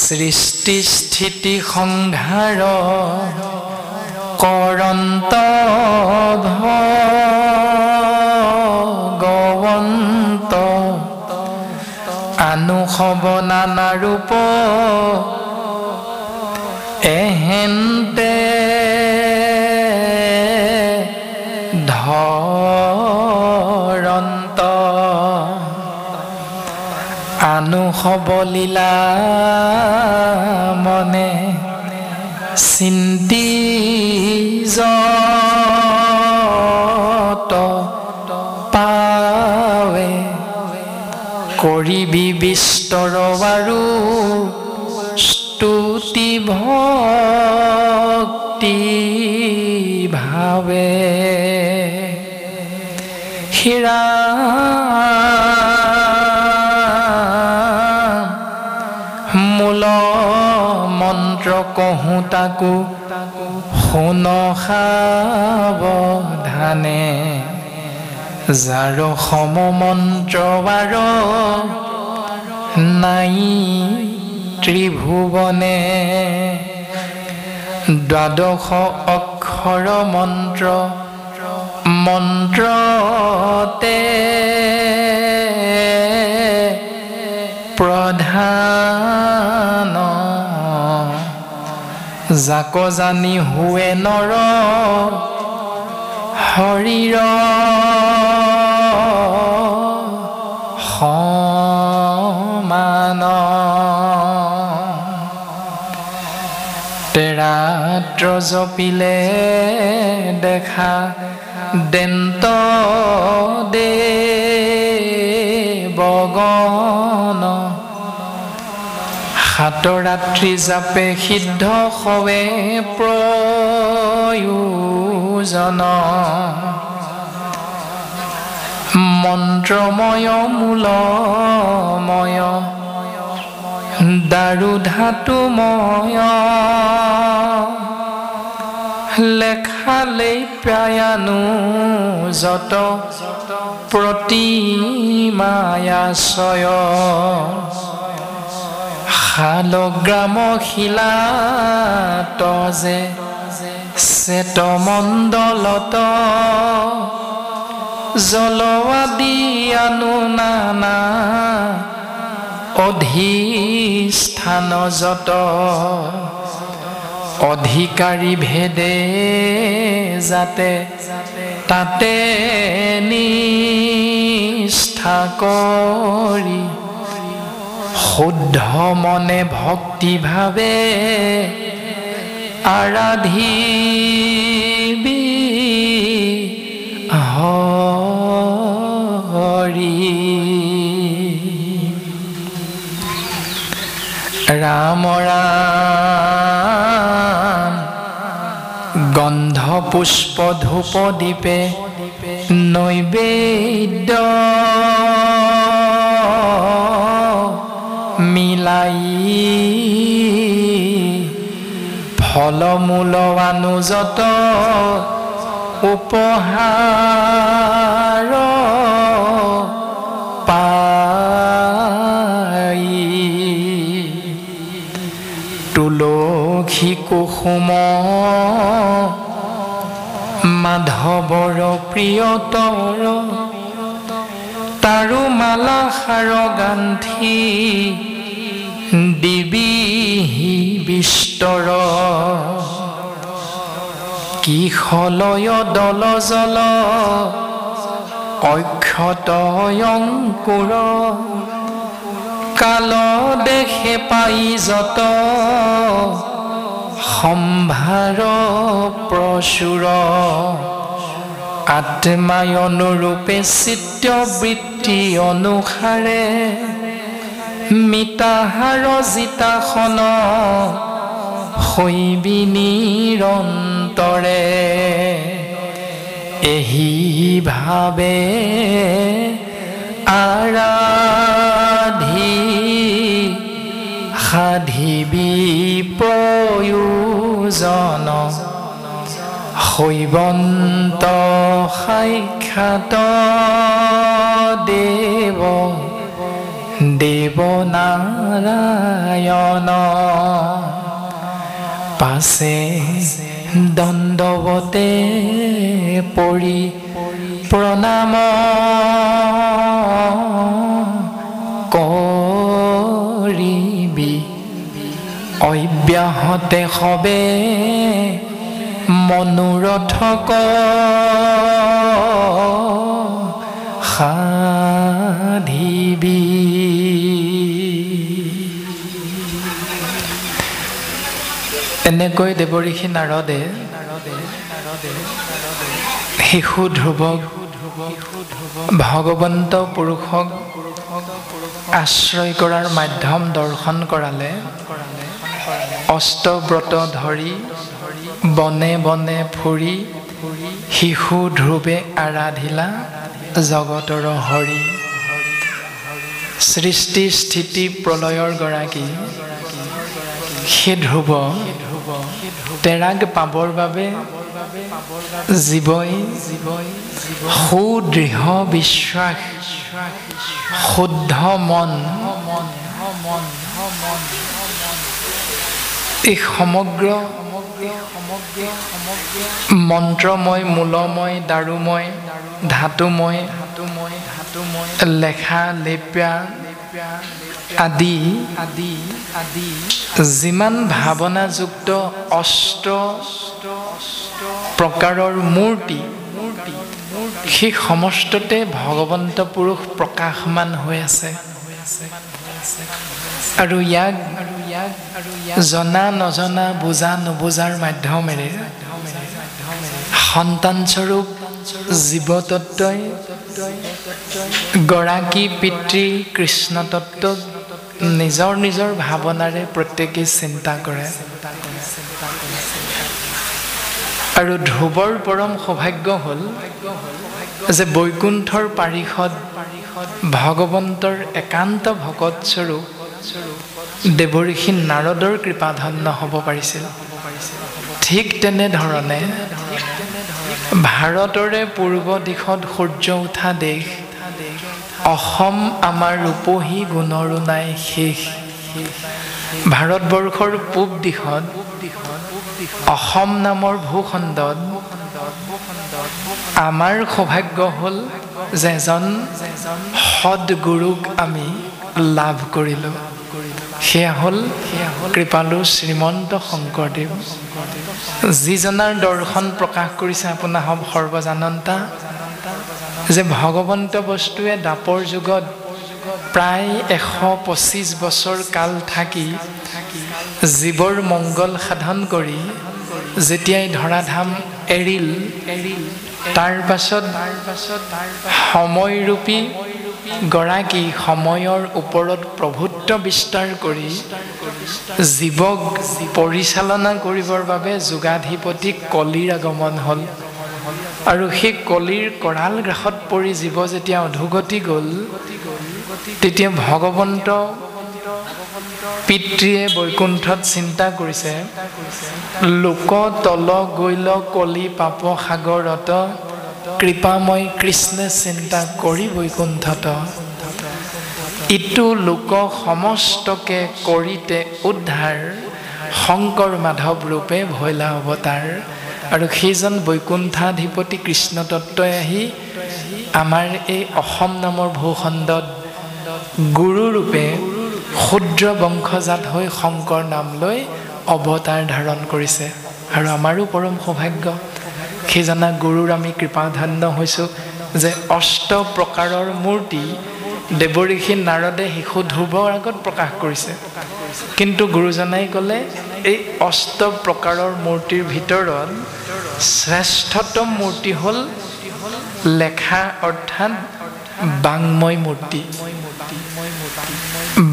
সৃষ্টি স্থিতি সংহাৰ কৰন্ত ভগৱন্ত আনুসৱ নানা ৰূপ এহেন্তে ধৰন্ত আনুসৱ লীলা মনে চিন্তি যত পাৱে কৰিবি বিস্তৰ আৰু স্তুতি ভক্তি ভাৱে হীৰা মূল মন্ত্ৰ কহো তাকো শুন সাৱধানে যাৰ সম মন্ত্ৰ বাৰ নাই ত্ৰিভুৱনে দ্বাদশ অক্ষৰ মন্ত্ৰ মন্ত্ৰতে প্ৰধান যাক জানি হুৱে নৰ হৰিৰ সমান তেৰাত্ৰ জপিলে দেখা দেন্ত দেৱগণ সাত ৰাত্ৰি জাপে সিদ্ধ সৱে প্ৰয়োজন মন্ত্ৰময় মূলময় দাৰু ধাতুময় লেখালেই প্ৰায়ানু যত প্ৰতিমায়াশয় শালগ্ৰাম শিলাত যে শ্বেত মণ্ডলত জলৱাদি আনু নানা অধিষ্ঠান যত অধিকাৰী ভেদে যাতে তাতে নিষ্ঠা কৰি শুদ্ধ মনে ভক্তি ভাৱে আৰাধিবি হৰি ৰাম ৰাম গন্ধ পুষ্প ধূপ দীপে নৈবেদ্য মিলাই ফলমূল অনুযত উপহাৰ পাই তুলসী কুসুম মাধৱৰ প্ৰিয়তৰ তাৰু মালা সাৰ গান্ধি দিবিহি বিস্তৰ কিশলয় দল জল অক্ষত অংকুৰ কাল দেখে পাই যত সম্ভাৰ প্ৰচুৰ আত্মায় অনুৰূপে চিত্তবৃত্তি অনুসাৰে মিতাহাৰ জিতাসন হৈবি নিৰন্তৰে এহি ভাৱে আৰাধি সাধিবি প্ৰয়োজন হৈবন্ত সাক্ষাৎ দেৱ নাৰায়ণ পাছে দণ্ডৱতে পৰি প্ৰণাম কৰিবি অব্যাহতে সবে মনোৰথ সাধিবি। এনেকৈ দেৱঋষি নাৰদে শিশু ধ্ৰুৱক ভগৱন্ত পুৰুষক আশ্ৰয় কৰাৰ মাধ্যম দৰ্শন কৰালে। অষ্টব্ৰত ধৰি বনে বনে ফুৰি শিশু ধ্ৰুৱে আৰাধিলা জগতৰ হৰি। সৃষ্টি স্থিতি প্ৰলয়ৰ গৰাকী সেই ধ্ৰুৱ তেৰাক পাবৰ বাবে জীৱই সুদৃঢ় বিশ্বাস শুদ্ধ মন এই সমগ্ৰ মন্ত্ৰময় মূলময় দাৰুময় ধাতুময় লেখা লেপ্যা আদি যিমান ভাৱনাযুক্ত অষ্ট প্ৰকাৰৰ মূৰ্তি সেই সমস্ততে ভগৱন্ত পুৰুষ প্ৰকাশমান হৈ আছে। আৰু ইয়াক জনা নজনা বুজা নুবুজাৰ মাধ্যমেৰে সন্তানস্বৰূপ জীৱতত্বই গৰাকী পিতৃ কৃষ্ণ তত্ত্বক নিজৰ নিজৰ ভাৱনাৰে প্ৰত্যেকেই চিন্তা কৰে। আৰু ধ্ৰুৱৰ পৰম সৌভাগ্য হ'ল যে বৈকুণ্ঠৰ পাৰিষদ ভগৱন্তৰ একান্ত ভকত স্বৰূপ দেৱঋষি নাৰদৰ কৃপাধন্য হ'ব পাৰিছিল। ঠিক তেনেধৰণে ভাৰতৰে পূৰ্ব দিশত সূৰ্য উঠা দেশ অসম আমাৰ ৰূপহী গুণৰো নাই শেষ। ভাৰতবৰ্ষৰ পূব দিশত অসম নামৰ ভূখণ্ডত আমাৰ সৌভাগ্য হ'ল যে এজন সদগুৰুক আমি লাভ কৰিলোঁ। সেয়া হ'ল কৃপালু শ্ৰীমন্ত শংকৰদেৱ, যিজনাৰ দৰ্শন প্ৰকাশ কৰিছে আপোনাৰ সৰ্বজানন্তা যে ভগৱন্ত বস্তুৱে দাপৰ যুগত প্ৰায় 125 বছৰ কাল থাকি জীৱৰ মংগল সাধন কৰি যেতিয়াই ধৰাধাম এৰিল, তাৰ পাছত সময়ৰূপী গৰাকী সময়ৰ ওপৰত প্ৰভুত্ব বিস্তাৰ কৰি জীৱক পৰিচালনা কৰিবৰ বাবে যোগাধিপতি কলিৰ আগমন হ'ল। আৰু সেই কলিৰ কৰাল গ্ৰাসত পৰি জীৱ যেতিয়া অধোগতি গ'ল, তেতিয়া ভগৱন্ত পিতৃয়ে বৈকুণ্ঠত চিন্তা কৰিছে, লোক তল গৈল কলি পাপ সাগৰত, কৃপাময় কৃষ্ণে চিন্তা কৰি বৈকুণ্ঠত। ইটো লোক সমস্তকে কৰিতে উদ্ধাৰ, শংকৰ মাধৱ ৰূপে ভৈলা অৱতাৰ। আৰু সেইজন বৈকুণ্ঠাধিপতি কৃষ্ণ তত্ত্বই আহি আমাৰ এই অসম নামৰ ভূখণ্ডত গুৰুৰূপে ক্ষুদ্ৰ বংশজাত হৈ শংকৰ নাম লৈ অৱতাৰ ধাৰণ কৰিছে। আৰু আমাৰো পৰম সৌভাগ্য, সেইজনা গুৰুৰ আমি কৃপাধন্য হৈছোঁ যে অষ্ট প্ৰকাৰৰ মূৰ্তি দেৱঋষি নাৰদে শিশু ধ্ৰুৱৰ আগত প্ৰকাশ কৰিছে। কিন্তু গুৰুজনাই ক'লে এই অষ্ট প্ৰকাৰৰ মূৰ্তিৰ ভিতৰত শ্ৰেষ্ঠতম মূৰ্তি হ'ল লেখা অৰ্থাৎ বাংময় মূৰ্তি।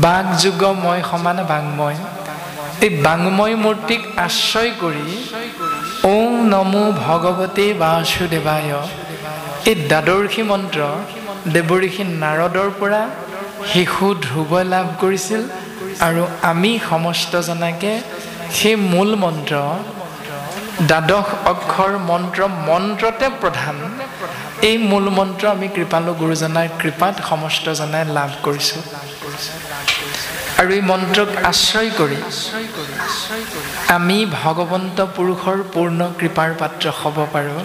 বাক যুগময় সমান বাংময়, এই বাংময় মূৰ্তিক আশ্ৰয় কৰি ওম নমো ভগৱতে বাসুদেৱায় এই দ্বাদশী মন্ত্ৰ দেৱঋষি নাৰদৰ পৰা শিশু ধ্ৰুৱই লাভ কৰিছিল। আৰু আমি সমস্তজনাকে সেই মূল মন্ত্ৰ দ্বাদশ অক্ষৰ মন্ত্ৰতে প্ৰধান এই মূল মন্ত্ৰ আমি কৃপালু গুৰুজনাৰ কৃপাত সমস্ত জনাই লাভ কৰিছোঁ আৰু এই মন্ত্ৰক আশ্ৰয় কৰি আমি ভগৱন্ত পুৰুষৰ পূৰ্ণ কৃপাৰ পাত্ৰ হ'ব পাৰোঁ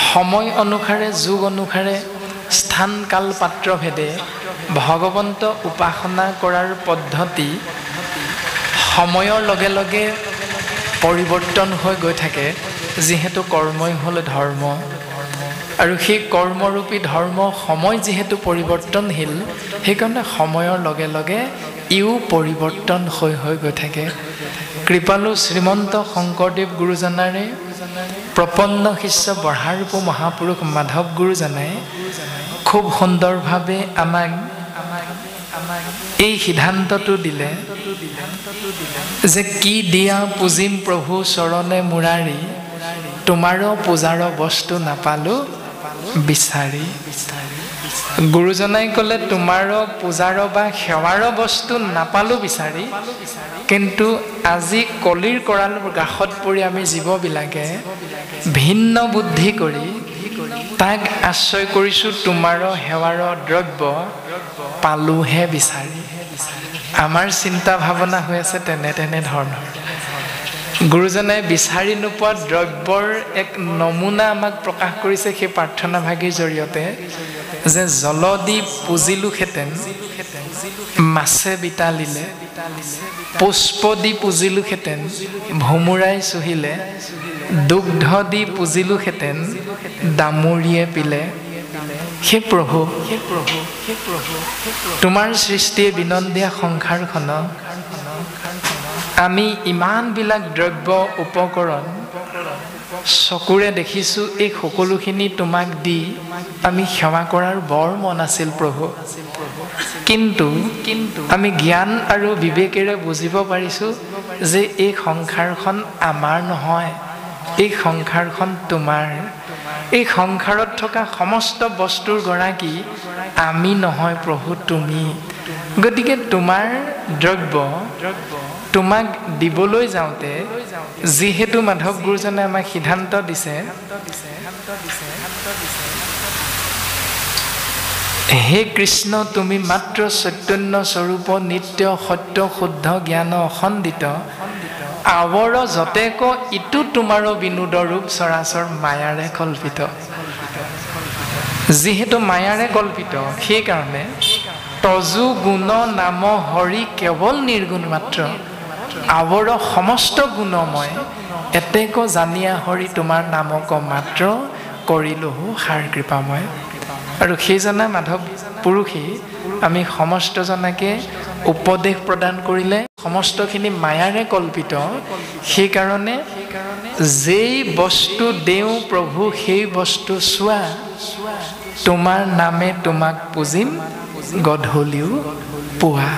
সময় অনুসাৰে যুগ অনুসাৰে স্থান কাল পাত্ৰ ভেদে ভগৱন্ত উপাসনা কৰাৰ পদ্ধতি সময়ৰ লগে লগে পৰিৱৰ্তন হৈ গৈ থাকে যিহেতু কৰ্মই হ'ল ধৰ্ম আৰু সেই কৰ্মৰূপী ধৰ্ম সময় যিহেতু পৰিৱৰ্তনশীল সেইকাৰণে সময়ৰ লগে লগে ইও পৰিৱৰ্তন হৈ গৈ থাকে কৃপালু শ্ৰীমন্ত শংকৰদেৱ গুৰুজনাৰে প্ৰপন্ন শিষ্য বঢ়াৰূপ মহাপুৰুষ মাধৱ গুৰুজনাই খুব সুন্দৰভাৱে আমাক এই সিদ্ধান্তটো দিলে যে কি দিয়া পুজিম প্ৰভু চৰণে মুৰাৰী তোমাৰো পূজাৰ বস্তু নাপালো বিচাৰি গুৰুজনাই ক'লে তোমাৰো পূজাৰ বা সেৱাৰ বস্তু নাপালো বিচাৰি কিন্তু আজি কলিৰ কৰাল গাখত পৰি আমি জীৱবিলাকে ভিন্ন বুদ্ধি কৰি তাক আশ্ৰয় কৰিছোঁ তোমাৰো সেৱাৰ দ্ৰব্য পালোহে বিচাৰি আমাৰ চিন্তা ভাৱনা হৈ আছে তেনে ধৰণৰ গুৰুজনাই বিচাৰি নোপোৱা দ্ৰব্যৰ এক নমুনা আমাক প্ৰকাশ কৰিছে সেই প্ৰাৰ্থনা ভাগীৰ জৰিয়তে যে জলদি পুজিলোহেঁতেন মাছে বিতালিলে পুষ্প দি পুজিলোহেঁতেন ভোমোৰাই চুহিলে দুগ্ধ দি পুজিলোহেঁতেন দামুৰিয়ে পিলে হে প্ৰভু তোমাৰ সৃষ্টিয়ে বিনন্দিয়া সংসাৰখনক আমি ইমানবিলাক দ্ৰব্য উপকৰণ চকুৰে দেখিছোঁ এই সকলোখিনি তোমাক দি আমি সেৱা কৰাৰ বৰ মন আছিল প্ৰভু কিন্তু আমি জ্ঞান আৰু বিবেকেৰে বুজিব পাৰিছোঁ যে এই সংসাৰখন আমাৰ নহয় এই সংসাৰখন তোমাৰ এই সংসাৰত থকা সমস্ত বস্তুৰ গৰাকী আমি নহয় প্ৰভু তুমি গতিকে তোমাৰ দ্ৰব্য তোমাক দিবলৈ যাওঁতে যিহেতু মাধৱ গুৰুজনে আমাক সিদ্ধান্ত দিছে হে কৃষ্ণ তুমি মাত্ৰ চৈতন্য স্বৰূপ নিত্য সত্য শুদ্ধ জ্ঞান অখণ্ডিত আৱৰ যতেক ইটো তোমাৰ বিনোদ ৰূপ চৰাচৰ মায়াৰে কল্পিত যিহেতু মায়াৰে কল্পিত সেইকাৰণে তজু গুণ নাম হৰি কেৱল নিৰ্গুণ মাত্ৰ আৱৰ সমস্ত গুণময় এতেক জানিয়া হৰি তোমাৰ নামক মাত্ৰ কৰিলোঁ সাৰ কৃপাময় আৰু সেইজনা মাধৱ পুৰুষেই আমি সমস্তজনাকে উপদেশ প্ৰদান কৰিলে সমস্তখিনি মায়াৰে কল্পিত সেইকাৰণে যেই বস্তু দেওঁ প্ৰভু সেই বস্তু চোৱা তোমাৰ নামে তোমাক পুজিম গধূলিও পুৱা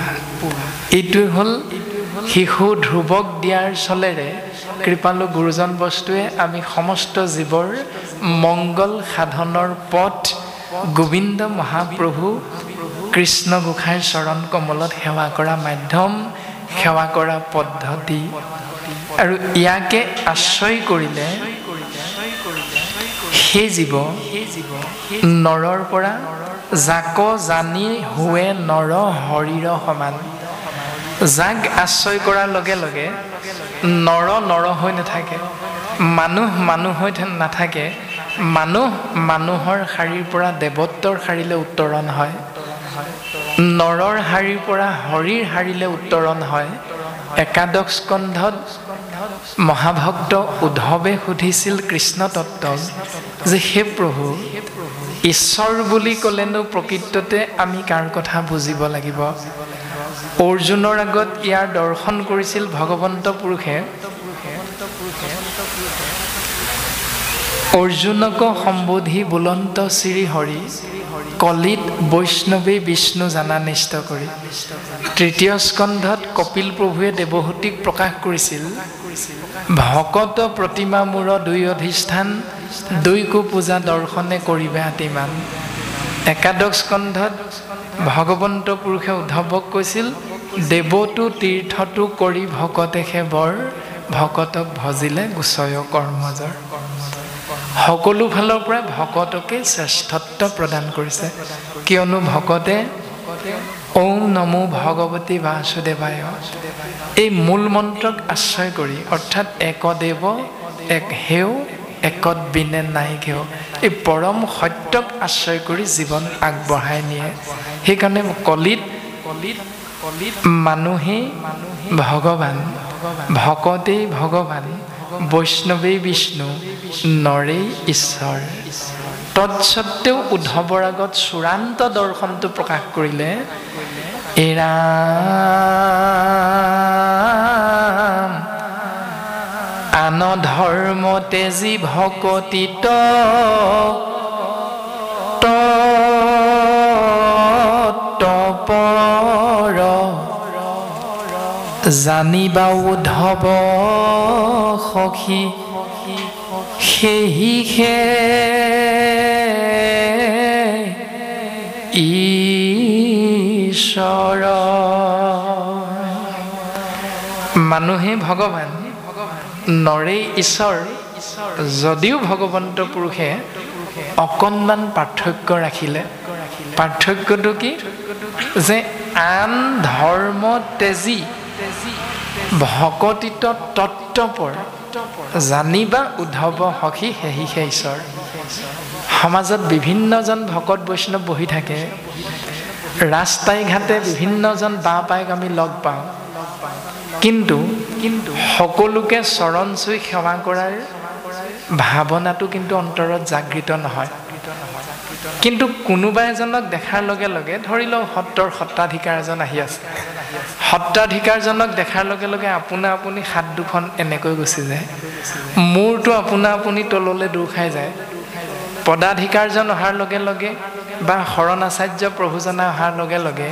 এইটোৱে হ'ল শিশু ধ্ৰুৱক দিয়াৰ চলেৰে কৃপালু গুৰুজন বস্তুৱে আমি সমস্ত জীৱৰ মংগল সাধনৰ পথ গোবিন্দ মহাপ্ৰভু কৃষ্ণ গোসাঁইৰ চৰণ কমলত সেৱা কৰা মাধ্যম সেৱা কৰা পদ্ধতি আৰু ইয়াকে আশ্ৰয় কৰিলে সেই জীৱ নৰৰ পৰা যাক জানি হুৱে নৰ হৰিৰ সমান যাক আশ্ৰয় কৰাৰ লগে লগে নৰ হৈ নাথাকে মানুহ হৈ নাথাকে মানুহৰ শাৰীৰ পৰা দেৱত্বৰ শাৰীলৈ উত্তৰণ হয় নৰৰ শাৰীৰ পৰা হৰিৰ শাৰীলৈ উত্তৰণ হয় একাদশ স্কন্ধত মহাভক্ত উদ্ধৱে সুধিছিল কৃষ্ণ তত্ত্বক যে হে প্ৰভু ঈশ্বৰ বুলি ক'লেনো প্ৰকৃততে আমি কাৰ কথা বুজিব লাগিব অৰ্জুনৰ আগত ইয়াৰ দৰ্শন কৰিছিল ভগৱন্ত পুৰুষে অৰ্জুনক সম্বোধি বুলন্ত শ্ৰী হৰি কলিত বৈষ্ণৱে বিষ্ণু জানা নিষ্ঠ কৰি তৃতীয় স্কন্ধত কপিল প্ৰভুৱে দেৱহূতিক প্ৰকাশ কৰিছিল ভকত প্ৰতিমা মূৰ দুই অধিষ্ঠান দুইকো পূজা দৰ্শনে কৰিবা আতিমান একাদশ স্কন্ধত ভগৱন্ত পুৰুষে উদ্ধৱক কৈছিল দেৱতো তীৰ্থটো কৰি ভকতে সেবৰ ভকতক ভজিলে গুচয় কৰ্মজৰ সকলো ফালৰ পৰা ভকতকে শ্ৰেষ্ঠত্ব প্ৰদান কৰিছে কিয়নো ভকতে ওম নমো ভগৱতী বাসুদেৱায় এই মূল মন্ত্ৰক আশ্ৰয় কৰি অৰ্থাৎ একদেৱ এক হেও একত বিনে নাই ঘেও এই পৰম সত্যক আশ্ৰয় কৰি জীৱন আগবঢ়াই নিয়ে সেইকাৰণে কলিত মানুহেই ভগৱান ভকতেই ভগৱান বৈষ্ণৱেই বিষ্ণু নৰেই ঈশ্বৰ তৎসত্ত্বেও উদ্ধৱৰ আগত চূড়ান্ত দৰ্শনটো প্ৰকাশ কৰিলে এৰা আন ধৰ্ম তেজি ভকতিত তপৰ জানিবা উদ্ধৱ সখী সেহিহে ঈশ্বৰ মানুহে ভগৱান নৰেই ঈশ্বৰ যদিও ভগৱন্ত পুৰুষে অকণমান পাৰ্থক্য ৰাখিলে পাৰ্থক্যটো কি যে আন ধৰ্ম তেজি ভকতিত তত্ত্বপৰ জানিবা উদ্ধৱ সখী সেহিহে ঈশ্বৰ সমাজত বিভিন্নজন ভকত বৈষ্ণৱ বহি থাকে ৰাস্তাই ঘাটে বিভিন্নজন বাঁ পাইক আমি লগ পাওঁ কিন্তু সকলোকে চৰণ চুই সেৱা কৰাৰ ভাৱনাটো কিন্তু অন্তৰত জাগৃত নহয় কিন্তু কোনোবা এজনক দেখাৰ লগে লগে ধৰি লওক সত্ৰৰ সত্ৰাধিকাৰ এজন আহি আছে সত্ৰাধিকাৰজনক দেখাৰ লগে লগে আপোনা আপুনি হাত দুখন এনেকৈ গুচি যায় মূৰটো আপোনা আপুনি তললৈ দূৰ খাই যায় পদাধিকাৰজন অহাৰ লগে লগে বা শৰণাচাৰ্য প্ৰভুজনা অহাৰ লগে লগে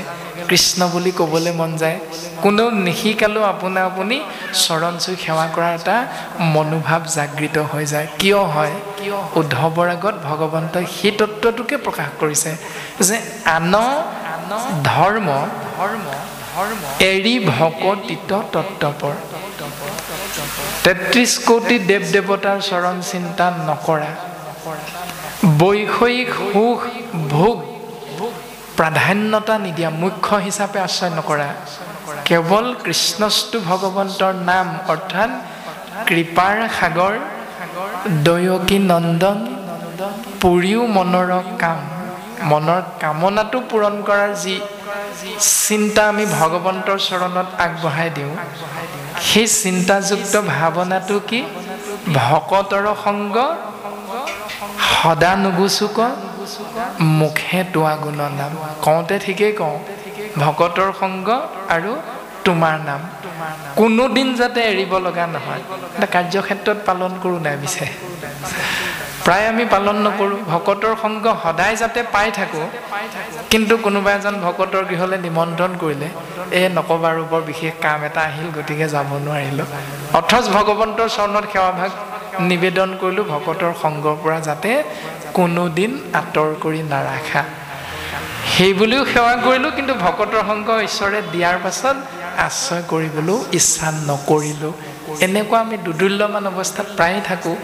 কৃষ্ণ বুলি ক'বলৈ মন যায় কোনো নিশিকালেও আপোনা আপুনি চৰণ চুই সেৱা কৰাৰ এটা মনোভাৱ জাগৃত হৈ যায় কিয় হয় উদ্ধৱৰ আগত ভগৱন্তই সেই তত্ত্বটোকে প্ৰকাশ কৰিছে যে আন ধৰ্ম এৰি ভকতিত তত্ত্বপৰ ৩৩ কোটি দেৱ দেৱতাৰ চৰণ চিন্তা নকৰা বৈষয়িক সুখ ভোগ প্ৰাধান্যতা নিদিয়া মুখ্য হিচাপে আশ্ৰয় নকৰা কেৱল কৃষ্ণস্তু ভগৱন্তৰ নাম অৰ্থাৎ কৃপাৰ সাগৰ দয়কী নন্দন পুৰিও মনৰ কাম মনৰ কামনাটো পূৰণ কৰাৰ যি চিন্তা আমি ভগৱন্তৰ চৰণত আগবঢ়াই দিওঁ সেই চিন্তাযুক্ত ভাৱনাটো কি ভকতৰ সংগ সদা নুগুচুক মুখে তোৱা গুণ নাম কওঁতে ঠিকেই কওঁ ভকতৰ সংগ আৰু তোমাৰ নাম কোনোদিন যাতে এৰিব লগা নহয় এটা কাৰ্যক্ষেত্ৰত পালন কৰোঁ নাই পিছে প্ৰায় আমি পালন নকৰোঁ ভকতৰ সংগ সদায় যাতে পাই থাকোঁ কিন্তু কোনোবা এজন ভকতৰ গৃহলৈ নিমন্ত্ৰণ কৰিলে নক'বা আৰু বৰ বিশেষ কাম এটা আহিল গতিকে যাব নোৱাৰিলোঁ অথচ ভগৱন্তৰ চৰণত সেৱাভাগ নিবেদন কৰিলোঁ ভকতৰ সংগৰ পৰা যাতে কোনোদিন আঁতৰ কৰি নাৰাখা সেই বুলিও সেৱা কৰিলোঁ কিন্তু ভকতৰ সংগ ঈশ্বৰে দিয়াৰ পাছত আশ্ৰয় কৰিবলৈও ইচ্ছা নকৰিলোঁ এনেকুৱা আমি দুদুল্যমান অৱস্থাত প্ৰায় থাকোঁ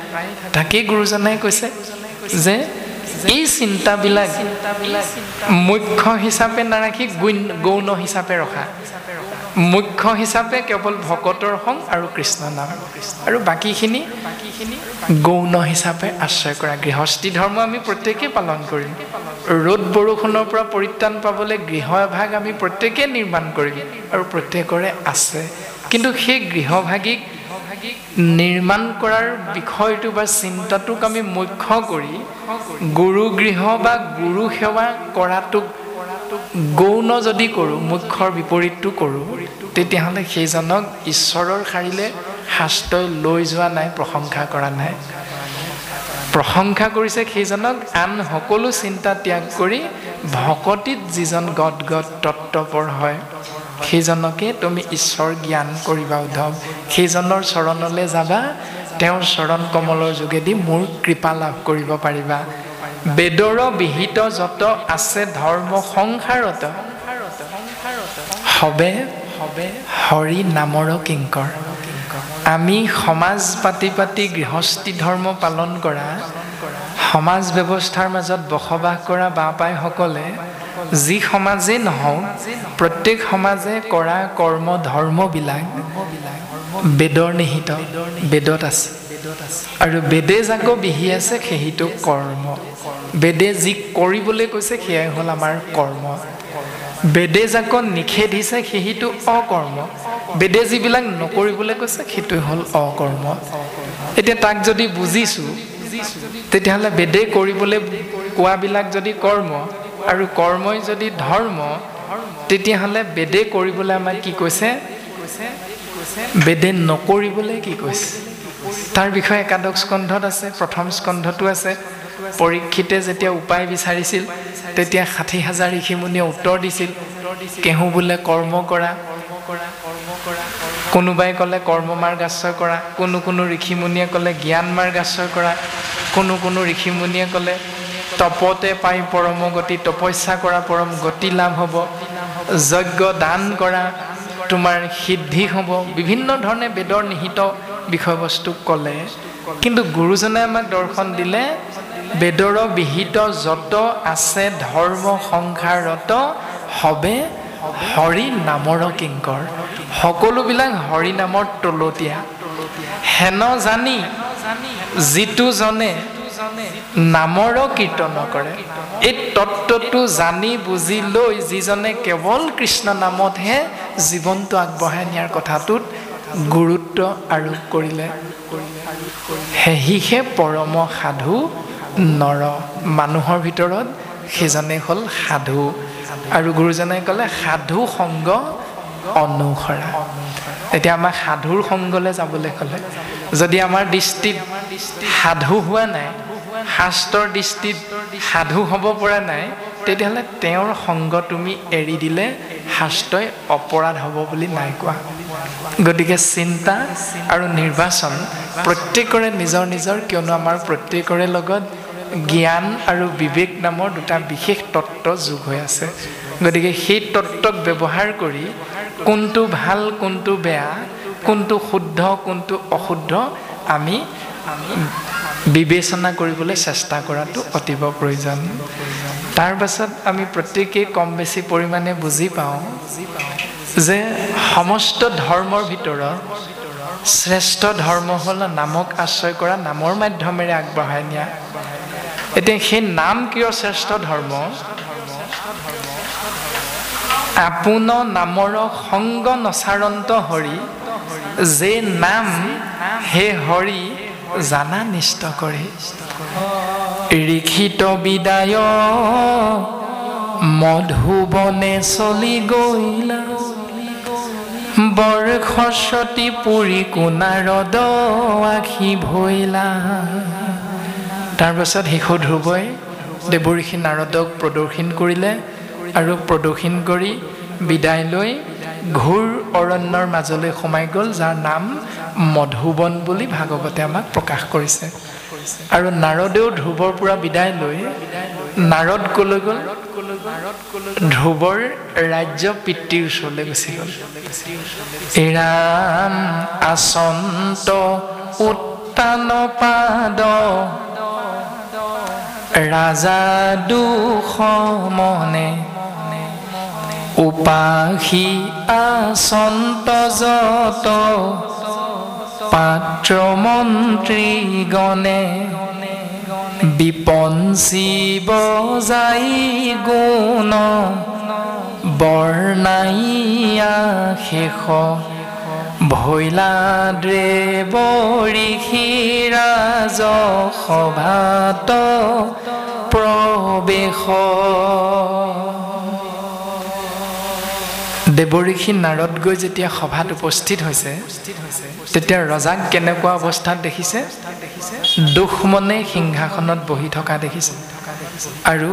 তাকেই গুৰুজনাই কৈছে যে এই চিন্তাবিলাক মুখ্য হিচাপে নাৰাখি গৌণ হিচাপে ৰখা মুখ্য হিচাপে কেৱল ভকতৰ সং আৰু কৃষ্ণ নাম আৰু বাকীখিনি গৌণ হিচাপে আশ্ৰয় কৰা গৃহস্থী ধৰ্ম আমি প্ৰত্যেকেই পালন কৰিম ৰ'দ বৰষুণৰ পৰা পৰিত্ৰাণ পাবলৈ গৃহ এভাগ আমি প্ৰত্যেকেই নিৰ্মাণ কৰিম আৰু প্ৰত্যেকৰে আছে কিন্তু সেই গৃহভাগিক নিৰ্মাণ কৰাৰ বিষয়টো বা চিন্তাটোক আমি মুখ্য কৰি গুৰু গৃহ বা গুৰু সেৱা কৰাটোক গৌণ যদি কৰোঁ মুখ্যৰ বিপৰীতটো কৰোঁ তেতিয়াহ'লে সেইজনক ঈশ্বৰৰ শাৰীলে শাস্ত্ৰই লৈ যোৱা নাই প্ৰশংসা কৰা নাই প্ৰশংসা কৰিছে সেইজনক আন সকলো চিন্তা ত্যাগ কৰি ভকতিত যিজন গদগদ তত্ত্বপৰ হয় সেইজনকে তুমি ঈশ্বৰ জ্ঞান কৰিবা উদ্ধৱ সেইজনৰ চৰণলৈ যাবা তেওঁৰ চৰণ কমলৰ যোগেদি মোৰ কৃপা লাভ কৰিব পাৰিবা বেদৰ বিহিত যত আছে ধৰ্ম সংসাৰত হবে হৰি নামৰ কিংকৰ আমি সমাজ পাতি গৃহস্থী ধৰ্ম পালন কৰা সমাজ ব্যৱস্থাৰ মাজত বসবাস কৰা বাপাইসকলে যি সমাজে নহওক প্ৰত্যেক সমাজে কৰা কৰ্ম ধৰ্মবিলাক বেদৰ নিহিত বেদত আছে আৰু বেদে যাকো বিহি আছে সেইটো কৰ্ম বেদে যি কৰিবলৈ কৈছে সেয়াই হ'ল আমাৰ কৰ্ম বেদে যাকো নিষেধ দিছে সেইটো অকৰ্ম বেদে যিবিলাক নকৰিবলৈ কৈছে সেইটো হ'ল অকৰ্ম এতিয়া তাক যদি বুজিছো তেতিয়াহ'লে বেদে কৰিবলৈ কোৱাবিলাক যদি কৰ্ম আৰু কৰ্মই যদি ধৰ্ম তেতিয়াহ'লে বেদে কৰিবলৈ আমাক কি কৈছে বেদে নকৰিবলৈ কি কৈছে তাৰ বিষয়ে একাদশ স্কন্ধত আছে প্ৰথম স্কন্ধটো আছে পৰীক্ষিতে যেতিয়া উপায় বিচাৰিছিল তেতিয়া ৬০,০০০ ঋষিমুনিয়ে উত্তৰ দিছিল কেহু বোলে কৰ্ম কৰা কোনোবাই ক'লে কৰ্ম মাৰ্গ আশ্ৰয় কৰা কোনো ঋষিমুনিয়ে ক'লে জ্ঞান মাৰ্গ আশ্ৰয় কৰা কোনো ঋষিমুনিয়ে ক'লে তপতে পাই পৰম গতি তপস্যা কৰা পৰম গতি লাভ হ'ব যজ্ঞ দান কৰা তোমাৰ সিদ্ধি হ'ব বিভিন্ন ধৰণে বেদৰ নিহিত বিষয়বস্তু ক'লে কিন্তু গুৰুজনে আমাক দৰ্শন দিলে বেদৰ বিহিত যত আছে ধৰ্ম সংসাৰত হবে হৰি নামৰ কিংকৰ সকলোবিলাক হৰি নামৰ তলতীয়া হেন জানি যিটো জনে নামৰ কীৰ্তন কৰে এই তত্ত্বটো জানি বুজি লৈ যিজনে কেৱল কৃষ্ণ নামতহে জীৱনটো আগবঢ়াই নিয়াৰ কথাটোত গুৰুত্ব আৰোপ কৰিলে সেহিহে পৰম সাধু নৰ মানুহৰ ভিতৰত সেইজনে হ'ল সাধু আৰু গুৰুজনে ক'লে সাধু সংগ অনুসৰা এতিয়া আমাক সাধুৰ সংগলৈ যাবলৈ ক'লে যদি আমাৰ দৃষ্টিত সাধু হোৱা নাই শাস্ত্ৰৰ দৃষ্টিত সাধু হ'ব পৰা নাই তেতিয়াহ'লে তেওঁৰ সংগ তুমি এৰি দিলে শাস্ত্ৰই অপৰাধ হ'ব বুলি নাই কোৱা গতিকে চিন্তা আৰু নিৰ্বাচন প্ৰত্যেকৰে নিজৰ নিজৰ কিয়নো আমাৰ প্ৰত্যেকৰে লগত জ্ঞান আৰু বিবেক নামৰ দুটা বিশেষ তত্ত্ব যোগ হৈ আছে গতিকে সেই তত্ত্বক ব্যৱহাৰ কৰি কোনটো ভাল কোনটো বেয়া কোনটো শুদ্ধ কোনটো অশুদ্ধ আমি বিবেচনা কৰিবলৈ চেষ্টা কৰাটো অতিব প্ৰয়োজন তাৰ পাছত আমি প্ৰত্যেকেই কম বেছি পৰিমাণে বুজি পাওঁ যে সমস্ত ধৰ্মৰ ভিতৰত শ্ৰেষ্ঠ ধৰ্ম হ'ল নামক আশ্ৰয় কৰা নামৰ মাধ্যমেৰে আগবঢ়াই নিয়া এতিয়া সেই নাম কিয় শ্ৰেষ্ঠ ধৰ্ম আপোন নামৰ সংগ নচাৰন্ত হৰি যে নাম হে হৰি জানা নিষ্ঠ কৰি ৰিখিত বিদায় মধুবনে চলি গৈলা বৰ্ষস্বতী পুৰি কোনাৰদ আখি ভৈলা তাৰপাছত শিশু ধ্ৰুৱই দেৱঋষি নাৰদক প্ৰদৰ্শন কৰিলে আৰু প্ৰদৰ্শন কৰি বিদায় লৈ ঘোৰ অৰণ্যৰ মাজলৈ সোমাই গ'ল যাৰ নাম মধুবন বুলি ভাগৱতে আমাক প্ৰকাশ কৰিছে আৰু নাৰদেও ধ্ৰুৱৰ পৰা বিদায় লৈ নাৰদ কলৈ গ'ল ধ্ৰুৱৰ ৰাজ্য পিতৃৰ ওচৰলৈ গুচি গ'ল ৰাম আচন্ত উত্তান পাদ ৰাজা দুখ মনে উপাসী আচন্ত যত পাত্ৰ মন্ত্ৰী গণে বিপঞ্চী বজাই গুণ বৰ্ণাইয়া শেষ ভৈলা দ্ৰেৱ ঋষি ৰাজ সভাত প্ৰৱেশ দেৱঋষি নাৰদ গৈ যেতিয়া সভাত উপস্থিত হৈছে তেতিয়া ৰজাক কেনেকুৱা অৱস্থাত দেখিছে দুখ মনে সিংহাসনত বহি থকা দেখিছে আৰু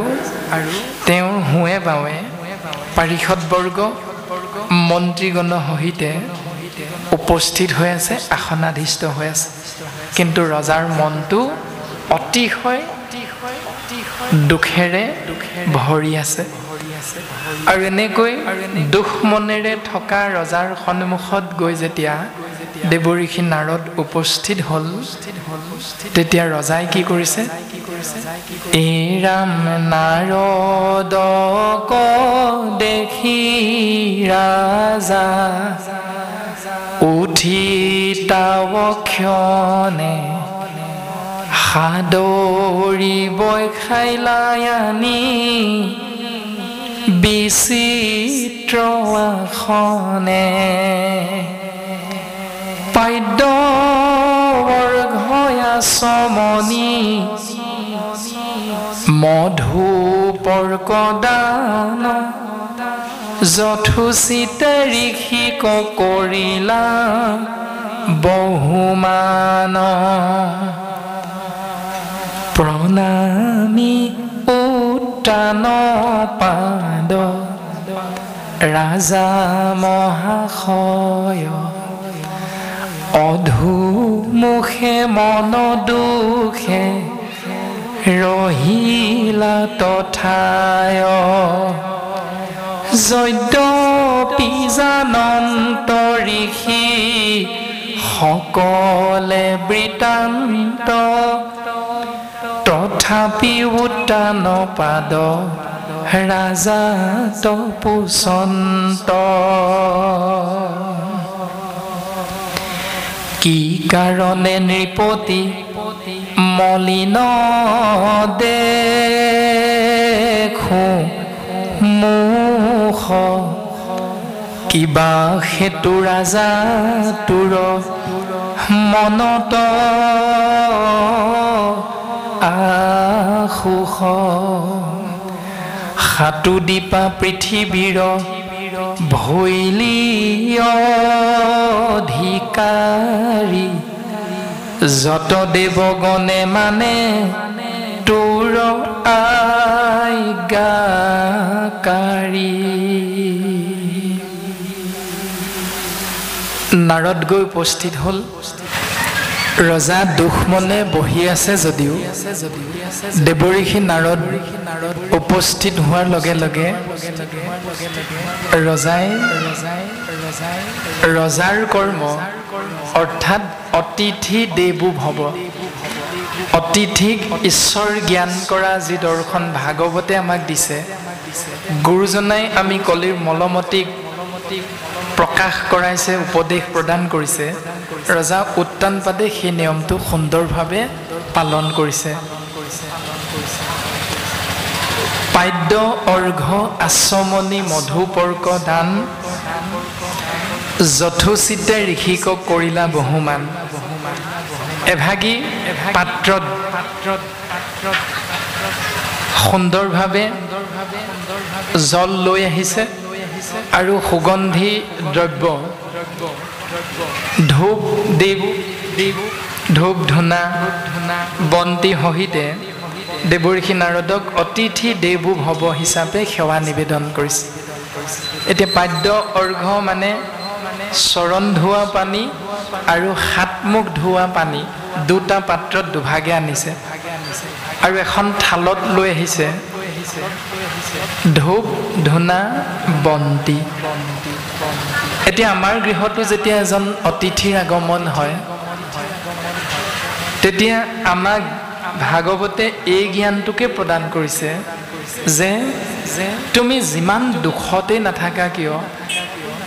তেওঁৰ হুৱে বাৱে পাৰিষদবৰ্গ মন্ত্ৰীগণ সহিতে উপস্থিত হৈ আছে আসনাধিষ্ঠ হৈ আছে কিন্তু ৰজাৰ মনটো অতিশয় দুখেৰে ভৰি আছে আৰু এনেকৈ দুখ মনেৰে থকা ৰজাৰ সন্মুখত গৈ যেতিয়া দেৱঋষি নাৰদ উপস্থিত হ'ল তেতিয়া ৰজাই কি কৰিছে এই ৰাম নাৰদক দেখি ৰাজা উঠি তাৱক্ষণে সাদৰি বৈখাইলাই আনি বিচিত্ৰ আসনে পাদ্য অৰ্ঘয়াসমনি মধুপৰ্কদান যথোচিতে ঋষিক কৰিলা বহুমান প্ৰণামী উত্তান পাদ ৰাজা মহাশয় অধুমুখে মন দুখে ৰহিলা তথায় যদ্যপি জানন্ত ঋষি সকলে বৃত্তান্ত তথাপি উত্তান পাদ ৰাজা তপোচন্ত কি কাৰণে নৃপতি মলিন দেখো মুখ কিবা হেতু ৰাজা তোৰ মনত আশুষ হাতু দীপা পৃথিৱীৰ ভৈলি অধিকাৰী যত দেৱগণে মানে তোৰ আজ্ঞাকাৰী নাৰদ গৈ উপস্থিত হ'ল ৰজা দুখ মনে বহি আছে যদিও দেৱঋষি নাৰদ উপস্থিত হোৱাৰ লগে লগে ৰজাৰ কৰ্ম অৰ্থাৎ অতিথি দেৱো ভৱ অতিথিক ঈশ্বৰ জ্ঞান কৰা যি দৰ্শন ভাগৱতে আমাক দিছে গুৰুজনাই আমি কলিৰ মলমতিক প্ৰকাশ কৰাইছে উপদেশ প্ৰদান কৰিছে ৰজা উত্তানপাদে সেই নিয়মটো সুন্দৰভাৱে পালন কৰিছে পাদ্য অৰ্ঘ আচমনি মধুপৰ্ক দান যথোচিতে ঋষিক কৰিলা বহুমান এভাগী পাত্ৰত সুন্দৰভাৱে জল লৈ আহিছে আৰু সুগন্ধি দ্ৰব্য ধূপ ধূনা বন্তি সহিতে দেৱঋষি নাৰদক অতিথি দেৱো ভৱ হিচাপে সেৱা নিবেদন কৰিছে এতিয়া পাদ্য অৰ্ঘ মানে চৰণ ধোৱা পানী আৰু হাত মুখ ধোৱা পানী দুটা পাত্ৰত দুভাগে আনিছে আৰু এখন থালত লৈ আহিছে ধূপ ধূনা বন্তি এতিয়া আমাৰ গৃহতো যেতিয়া এজন অতিথিৰ আগমন হয় তেতিয়া আমাক ভাগৱতে এই জ্ঞানটোকে প্ৰদান কৰিছে যে তুমি যিমান দুখতে নাথাকা কিয়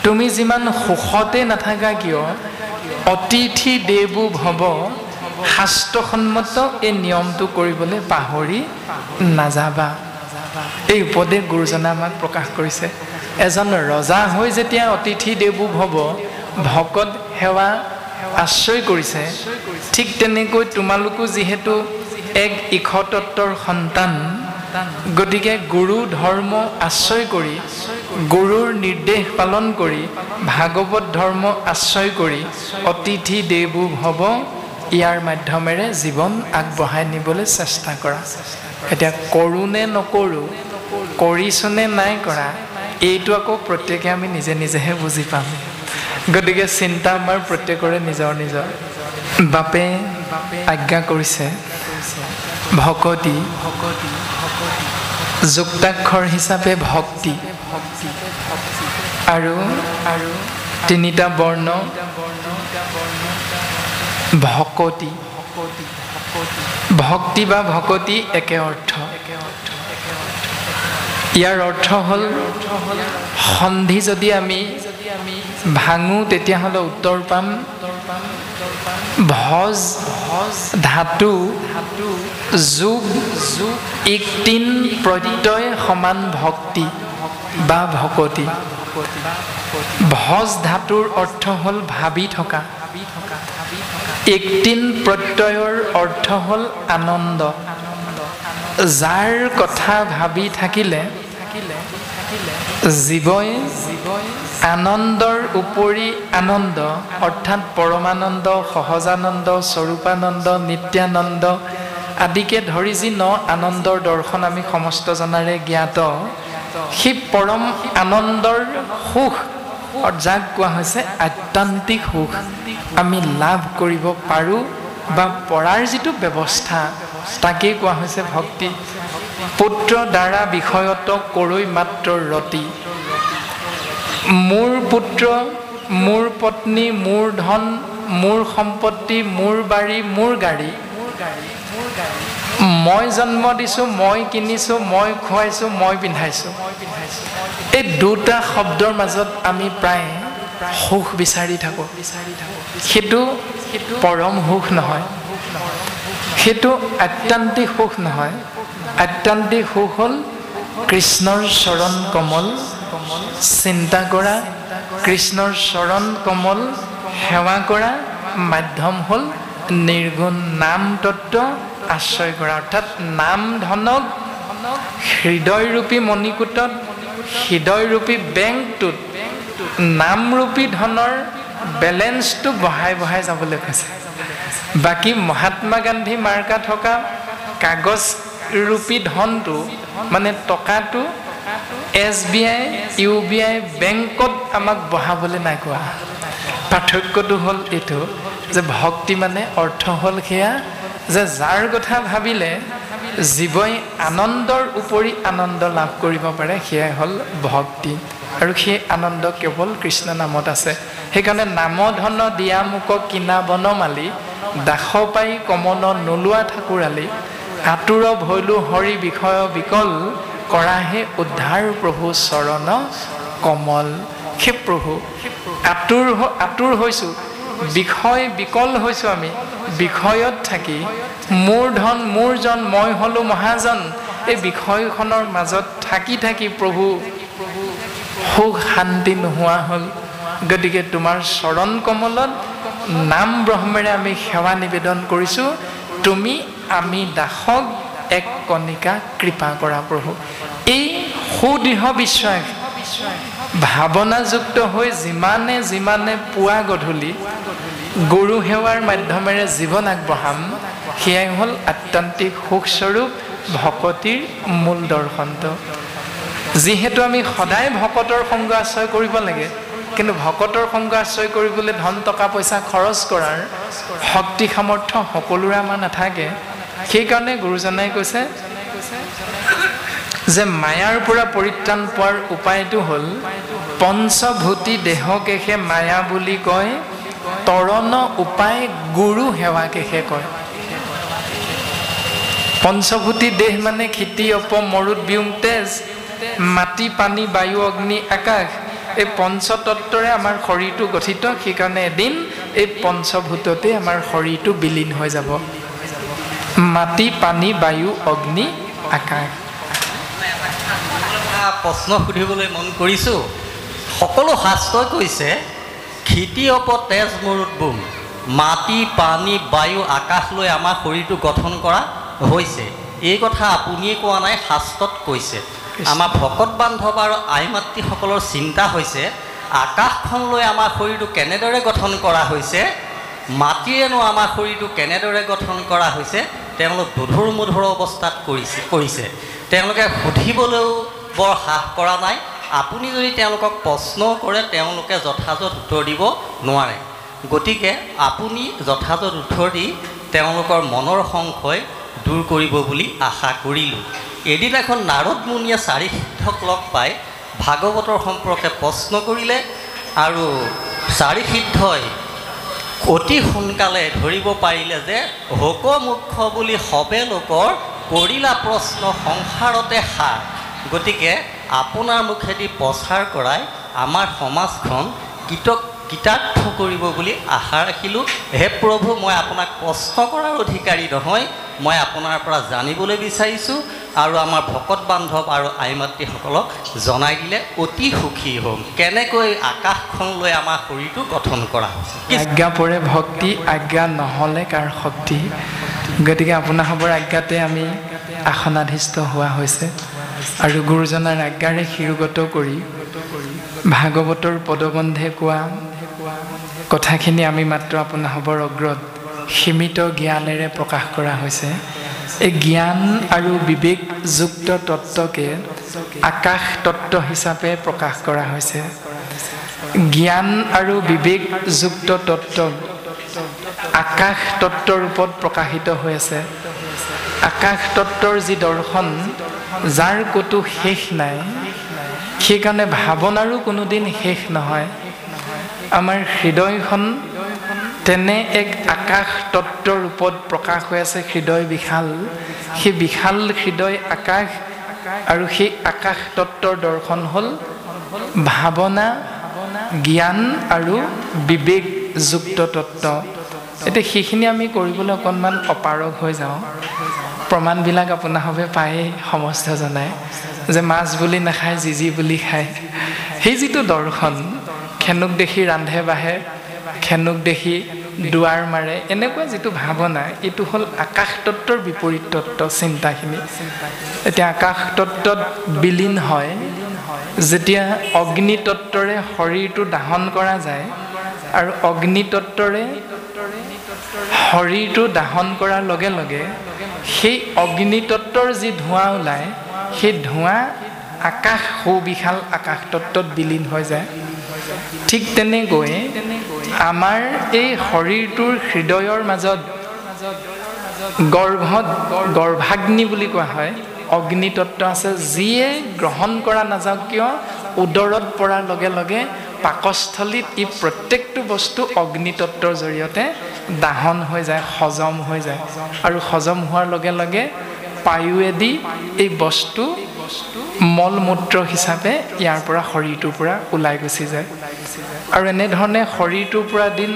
তুমি যিমান সুখতে নাথাকা কিয় অতিথি দেৱো ভৱ শাস্ত্ৰসন্মত এই নিয়মটো কৰিবলৈ পাহৰি নাযাবা এই উপদেশ গুৰুজনাই আমাক প্ৰকাশ কৰিছে এজন ৰজা হৈ যেতিয়া অতিথি দেৱো ভৱ ভকত সেৱা আশ্ৰয় কৰিছে ঠিক তেনেকৈ তোমালোকো যিহেতু এক ইখতত্বৰ সন্তান গতিকে গুৰু ধৰ্ম আশ্ৰয় কৰি গুৰুৰ নিৰ্দেশ পালন কৰি ভাগৱত ধৰ্ম আশ্ৰয় কৰি অতিথি দেৱো ভৱ ইয়াৰ মাধ্যমেৰে জীৱন আগবঢ়াই নিবলৈ চেষ্টা কৰা এতিয়া কৰোঁনে নকৰোঁ কৰিছোনে নাই কৰা এইটো আকৌ প্ৰত্যেকে আমি নিজে নিজেহে বুজি পাম গতিকে চিন্তা আমাৰ প্ৰত্যেকৰে নিজৰ নিজৰ বাপে আজ্ঞা কৰিছে ভকতি যুক্তাক্ষৰ হিচাপে ভক্তি আৰু তিনিটা বৰ্ণ ভকতি ভক্তি বা ভকতি একে অৰ্থ। ইয়াৰ অৰ্থ হ'ল সন্ধি যদি আমি ভাঙো তেতিয়াহ'লে উত্তৰ পাম ভজ ধাতু যোগ ইকটিন প্ৰত্যয় সমান ভক্তি বা ভকতি। ভজ ধাতুৰ অৰ্থ হ'ল ভাবি থকা, একটিন প্ৰত্যয়ৰ অৰ্থ হ'ল আনন্দ। যাৰ কথা ভাবি থাকিলে জীৱই আনন্দৰ উপৰি আনন্দ অৰ্থাৎ পৰমানন্দ, সহজানন্দ, স্বৰূপানন্দ, নিত্যানন্দ আদিকে ধৰি যি ন আনন্দৰ দৰ্শন আমি সমস্ত জনাৰে জ্ঞাত, সেই পৰম আনন্দৰ সুখ যাক কোৱা হৈছে আত্যন্তিক সুখ আমি লাভ কৰিব পাৰোঁ বা পৰাৰ যিটো ব্যৱস্থা তাকেই কোৱা হৈছে ভক্তি। পুত্ৰ দ্বাৰা বিষয়ত কৰৈ মাত্ৰ ৰতি। মোৰ পুত্ৰ, মোৰ পত্নী, মোৰ ধন, মোৰ সম্পত্তি, মোৰ বাৰী, মোৰ গাড়ী, মই জন্ম দিছোঁ, মই কিনিছোঁ, মই খুৱাইছোঁ, মই পিন্ধাইছোঁ। এই দুটা শব্দৰ মাজত আমি প্ৰায় সুখ বিচাৰি থাকোঁ। সেইটো পৰম সুখ নহয়, সেইটো আত্যন্তিক সুখ নহয়। আত্যন্তিক সুখ হ'ল কৃষ্ণৰ চৰণ কমল চিন্তা কৰা, কৃষ্ণৰ চৰণ কমল সেৱা কৰা, মাধ্যম হ'ল নিৰ্গুণ নাম তত্ত্ব আশ্ৰয় কৰা। অৰ্থাৎ নাম ধনক হৃদয়ৰূপী মণিকূটত, হৃদয়ৰূপী বেংকটোত নামৰূপী ধনৰ বেলেঞ্চটো বঢ়াই বঢ়াই যাবলৈ কৈছে। বাকী মহাত্মা গান্ধী মাৰ্কা থকা কাগজ ৰূপী ধনটো মানে টকাটো SBI, UBI বেংকত আমাক বহাবলৈ নাই কোৱা। পাৰ্থক্যটো হ'ল এইটো যে ভক্তি মানে অৰ্থ হ'ল সেয়া যে যাৰ কথা ভাবিলে জীৱই আনন্দৰ উপৰি আনন্দ লাভ কৰিব পাৰে, সেয়াই হ'ল ভক্তি। আৰু সেই আনন্দ কেৱল কৃষ্ণ নামত আছে। সেইকাৰণে নাম ধন দিয়া মোক কিনা বনমালি, দাস পাই কমন নোলোৱা ঠাকুৰালি, আতুৰ ভৈলো হৰি বিষয় বিকল, কৰাহে উদ্ধাৰ প্ৰভু চৰণ কমল। সেই প্ৰভু আতুৰ হৈছোঁ, বিষয় বিকল হৈছোঁ আমি। বিষয়ত থাকি মোৰ ধন মোৰ জন, মই হ'লোঁ মহাজন, এই বিষয়খনৰ মাজত থাকি থাকি প্ৰভু সুখ শান্তি নোহোৱা হ'ল। গতিকে তোমাৰ চৰণ কমলত নাম ব্ৰহ্মেৰে আমি সেৱা নিবেদন কৰিছোঁ। তুমি আমি দাসক এক কণিকা কৃপা কৰা প্ৰভু। এই সুদৃঢ় বিশ্বাস ভাৱনাযুক্ত হৈ যিমানে যিমানে পুৱা গধূলি গুৰু সেৱাৰ মাধ্যমেৰে জীৱন আগবঢ়াম, সেয়াই হ'ল আত্যন্তিক সুখস্বৰূপ ভকতিৰ মূল দৰ্শনটো। যিহেতু আমি সদায় ভকতৰ সংগ আশ্ৰয় কৰিব লাগে, কিন্তু ভকতৰ সংগ আশ্ৰয় কৰিবলৈ ধন টকা পইচা খৰচ কৰাৰ শক্তি সামৰ্থ্য সকলোৰে আমাৰ নাথাকে। সেইকাৰণে গুৰুজনাই কৈছে যে মায়াৰ পৰা পৰিত্ৰাণ পোৱাৰ উপায়টো হ'ল পঞ্চভূতি দেহকেহে মায়া বুলি কয়, তৰণ উপায় গুৰু সেৱাকেহে কয়। পঞ্চভূতি দেহ মানে ক্ষিতি অপ মৰুত বিয়ুং তেজ, মাটি পানী বায়ু অগ্নি আকাশ। এই পঞ্চতত্বৰে আমাৰ শৰীৰটো গঠিত। সেইকাৰণে এদিন এই পঞ্চভূততে আমাৰ শৰীৰটো বিলীন হৈ যাব। মাটি পানী বায়ু অগ্নি আকাশ। প্ৰশ্ন সুধিবলৈ মন কৰিছোঁ। সকলো শাস্ত্ৰই কৈছে ক্ষিতি অপ তেজ মৰুত বুম, মাটি পানী বায়ু আকাশ লৈ আমাৰ শৰীৰটো গঠন কৰা হৈছে। এই কথা আপুনিয়ে কোৱা নাই, শাস্ত্ৰত কৈছে। আমাৰ ভকত বান্ধৱ আৰু আই মাতৃসকলৰ চিন্তা হৈছে আকাশখন লৈ আমাৰ শৰীৰটো কেনেদৰে গঠন কৰা হৈছে, মাটিৰেনো আমাৰ শৰীৰটো কেনেদৰে গঠন কৰা হৈছে, তেওঁলোক দোধোৰ মোধোৰ অৱস্থাত কৰিছে। তেওঁলোকে সুধিবলৈও বৰ সাহ কৰা নাই। আপুনি যদি তেওঁলোকক প্ৰশ্ন কৰে, তেওঁলোকে যথাযথ উত্তৰ দিব নোৱাৰে। গতিকে আপুনি যথাযথ উত্তৰ দি তেওঁলোকৰ মনৰ সংশয় দূৰ কৰিব বুলি আশা কৰিলোঁ। এদিন এখন নাৰদ মুনিয়ে চাৰি সিদ্ধক লগ পাই ভাগৱতৰ সম্পৰ্কে প্ৰশ্ন কৰিলে আৰু চাৰি সিদ্ধই অতি সোনকালে ধৰিব পাৰিলে যে হোক মুখ্য বুলি সবে লোকৰ কৰিলা প্ৰশ্ন সংসাৰতে সাৰ। গতিকে আপোনাৰ মুখেদি প্ৰচাৰ কৰাই আমাৰ সমাজখন কৃতাৰ্থ কৰিব বুলি আশা ৰাখিলোঁ। হে প্ৰভু, মই আপোনাক প্ৰশ্ন কৰাৰ অধিকাৰী নহয়, মই আপোনাৰ পৰা জানিবলৈ বিচাৰিছোঁ আৰু আমাৰ ভকত বান্ধৱ আৰু আই মাতৃসকলক জনাই দিলে অতি সুখী হ'ম কেনেকৈ আকাশখন লৈ আমাৰ শৰীৰটো গঠন কৰা হৈছে। আজ্ঞা পৰে ভক্তি, আজ্ঞা নহ'লে কাৰ শক্তি। গতিকে আপোনাসৱৰ আজ্ঞাতে আমি আসনাধিষ্ঠ হোৱা হৈছে আৰু গুৰুজনাৰ আজ্ঞাৰে শিৰোগত কৰি ভাগৱতৰ পদবন্ধে কোৱা কথাখিনি আমি মাত্ৰ আপোনাসৱৰ অগ্ৰত সীমিত জ্ঞানেৰে প্ৰকাশ কৰা হৈছে। এই জ্ঞান আৰু বিবেকযুক্ত তত্ত্বকে আকাশ তত্ত্ব হিচাপে প্ৰকাশ কৰা হৈছে। জ্ঞান আৰু বিবেকযুক্ত তত্ত্ব আকাশ তত্ত্বৰ ৰূপত প্ৰকাশিত হৈ আছে। আকাশ তত্ত্বৰ যি দৰ্শন, যাৰ ক'তো শেষ নাই, সেইকাৰণে ভাৱনাৰো কোনোদিন শেষ নহয়। আমাৰ হৃদয়খন তেনে এক আকাশ তত্ত্বৰ ৰূপত প্ৰকাশ হৈ আছে। হৃদয় বিশাল, সেই বিশাল হৃদয় আকাশ, আৰু সেই আকাশ তত্ত্বৰ দৰ্শন হ'ল ভাৱনা, জ্ঞান আৰু বিবেকযুক্ত তত্ত্ব। এতিয়া সেইখিনি আমি কৰিবলৈ অকণমান অপাৰগ হৈ যাওঁ। প্ৰমাণবিলাক আপোনাসৱে পায়েই সমস্ত জনাই যে মাছ বুলি নাখায়, যি বুলি খায়। সেই যিটো দৰ্শন, খেনুক দেখি ৰান্ধে বাঢ়ে, খেনুক দেখি দুৱাৰ মাৰে, এনেকুৱা যিটো ভাৱনা, এইটো হ'ল আকাশ তত্ত্বৰ বিপৰীত তত্ত্ব চিন্তাখিনি। এতিয়া আকাশ তত্ত্বত বিলীন হয় যেতিয়া অগ্নি তত্ত্বৰে শৰীৰটো দাহন কৰা যায়, আৰু অগ্নি তত্ত্বৰে শৰীৰটো দাহন কৰাৰ লগে লগে সেই অগ্নি তত্ত্বৰ যি ধোঁৱা ওলায়, সেই ধোঁৱা আকাশ সুবিশাল আকাশ তত্ত্বত বিলীন হৈ যায়। ঠিক তেনেকৈ আমাৰ এই শৰীৰটোৰ হৃদয়ৰ মাজত গৰ্ভাগ্নি বুলি কোৱা হয়, অগ্নি তত্ত্ব আছে, যিয়ে গ্ৰহণ কৰা নাযাওক কিয় উদৰত পৰাৰ লগে লগে পাকস্থলীত ই প্ৰত্যেকটো বস্তু অগ্নি তত্ত্বৰ জৰিয়তে দাহন হৈ যায়, হজম হৈ যায়, আৰু হজম হোৱাৰ লগে লগে পায়ুৱেদি এই বস্তু মল মূত্ৰ হিচাপে ইয়াৰ পৰা শৰীৰটোৰ পৰা ওলাই গুচি যায়। আৰু এনেধৰণে শৰীৰটোৰ পৰা দিন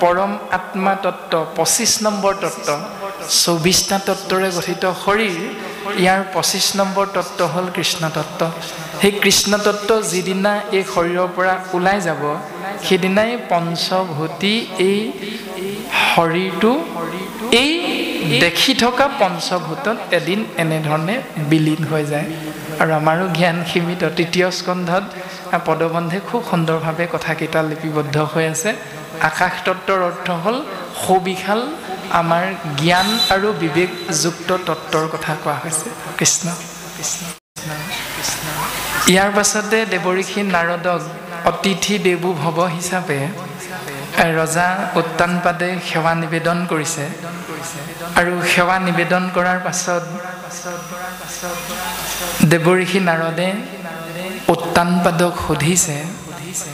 পৰম আত্মা তত্ত্ব 25 নম্বৰ তত্ত্ব, 24টা তত্ত্বৰে গঠিত শৰীৰ, ইয়াৰ 25 নম্বৰ তত্ত্ব হ'ল কৃষ্ণ তত্ত্ব। সেই কৃষ্ণ তত্ত্ব যিদিনা এই শৰীৰৰ পৰা ওলাই যাব, সেইদিনাই পঞ্চভূতি এই শৰীৰটো এই দেখি থকা পঞ্চভূতত এদিন এনেধৰণে বিলীন হৈ যায়। আৰু আমাৰো জ্ঞান সীমিত। 3য় স্কন্ধত পদবন্ধে খুব সুন্দৰভাৱে কথাকেইটা লিপিবদ্ধ হৈ আছে। আকাশ তত্ত্বৰ অৰ্থ হ'ল সুবিশাল আমাৰ জ্ঞান আৰু বিবেকযুক্ত তত্ত্বৰ কথা কোৱা হৈছে। কৃষ্ণ কৃষ্ণ। ইয়াৰ পাছতে দেৱঋষি নাৰদক অতিথি দেৱো ভৱ হিচাপে ৰজা উত্তানপাদে সেৱা নিবেদন কৰিছে। আৰু সেৱা নিবেদন কৰাৰ পাছত দেৱঋষি নাৰদে উত্তানপাদক সুধিছে,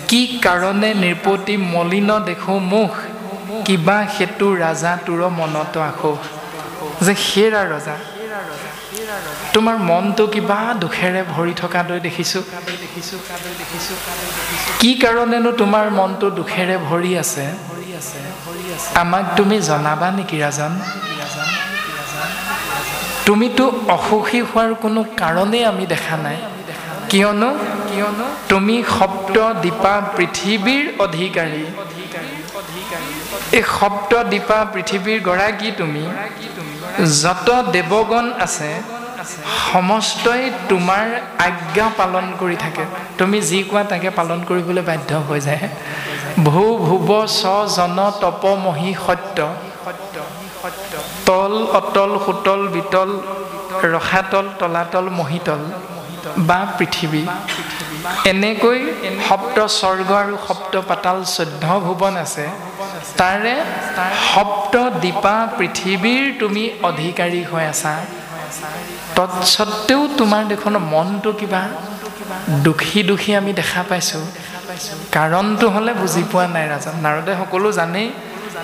কি কাৰণে নৃপতি মলিন দেখো মুখ, কিবা সেতু ৰাজা তোৰ মনত আশোস। যে হেৰা ৰজা, তোমাৰ মনটো কিবা দুখেৰে ভৰি থকা দৰে দেখিছোঁ। কি কাৰণেনো তোমাৰ মনটো দুখেৰে ভৰি আছে, আমাক তুমি জনাবা নেকি ৰাজন? তুমিতো অসুখী হোৱাৰ কোনো কাৰণেই আমি দেখা নাই। কিয়নো তুমি সপ্ত দীপা পৃথিৱীৰ অধিকাৰী। এই সপ্ত দীপা পৃথিৱীৰ গৰাকী তুমি। যত দেৱগণ আছে সমস্তই তোমাৰ আজ্ঞা পালন কৰি থাকে। তুমি যি কোৱা তাকে পালন কৰিবলৈ বাধ্য হৈ যায়। ভূ ভুৱ স জন তপ মহি সত্য, তল অতল সুতল বিতল ৰসাতল তলাতল মহিতল বা পৃথিৱী, এনেকৈ সপ্ত স্বৰ্গ আৰু সপ্ত পাতাল 14 ভুৱন আছে। তাৰে সপ্ত দীপা পৃথিৱীৰ তুমি অধিকাৰী হৈ আছা। তৎসত্বেও তোমাৰ দেখোন মনটো কিবা দুখী দুখী আমি দেখা পাইছোঁ। কাৰণটো হ'লে বুজি পোৱা নাই ৰাজন। নাৰদে সকলো জানেই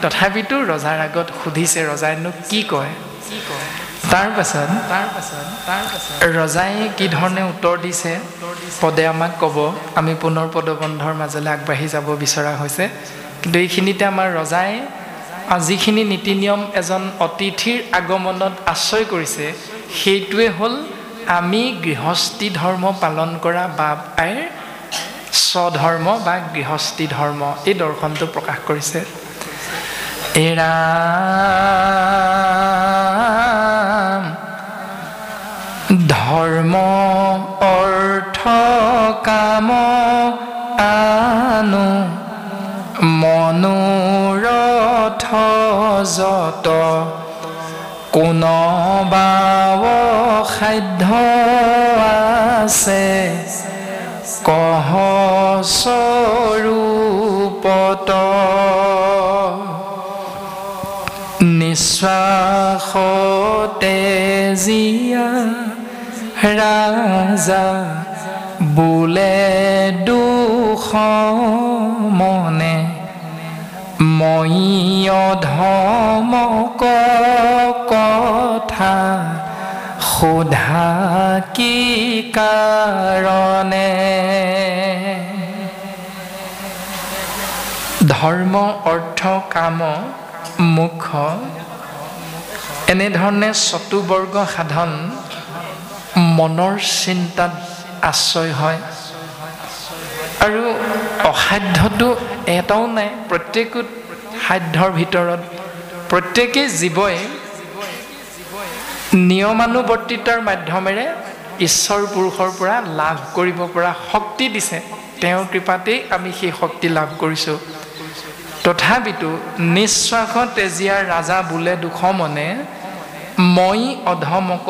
তথাপিতো ৰজাৰ আগত সুধিছে ৰজাইনো কি কয় তাৰ পাছত ৰজাই কি ধৰণে উত্তৰ দিছে পদে আমাক ক'ব আমি পুনৰ পদবন্ধৰ মাজলৈ আগবাঢ়ি যাব বিচৰা হৈছে কিন্তু এইখিনিতে আমাৰ ৰজাই যিখিনি নীতি নিয়ম এজন অতিথিৰ আগমনত আশ্ৰয় কৰিছে সেইটোৱে হ'ল আমি গৃহস্থী ধৰ্ম পালন কৰা বাপ আইৰ স্বধৰ্ম বা গৃহস্থী ধৰ্ম এই দৰ্শনটো প্ৰকাশ কৰিছে এৰা ধৰ্ম অৰ্থ কাম আনো মনোৰথ যত কোনবাৱ সাধ্য আছে কহ স্বৰূপত নিশ্বাসতে জীয়া ৰাজা বোলে দুখ মনে মই অধমক কথা সোধা কি কাৰণে ধৰ্ম অৰ্থ কাম মোক্ষ এনেধৰণে চতুবৰ্গ সাধন মনৰ চিন্তাত আশ্ৰয় হয় আৰু অসাধ্যটো এটাও নাই প্ৰত্যেক সাধ্যৰ ভিতৰত প্ৰত্যেকেই জীৱই নিয়মানুবৰ্তিতাৰ মাধ্যমেৰে ঈশ্বৰ পুৰুষৰ পৰা লাভ কৰিব পৰা শক্তি দিছে তেওঁৰ কৃপাতেই আমি সেই শক্তি লাভ কৰিছোঁ তথাপিতো নিশ্বাস তেজীয়া ৰাজা বোলে দুখ মনে মই অধমক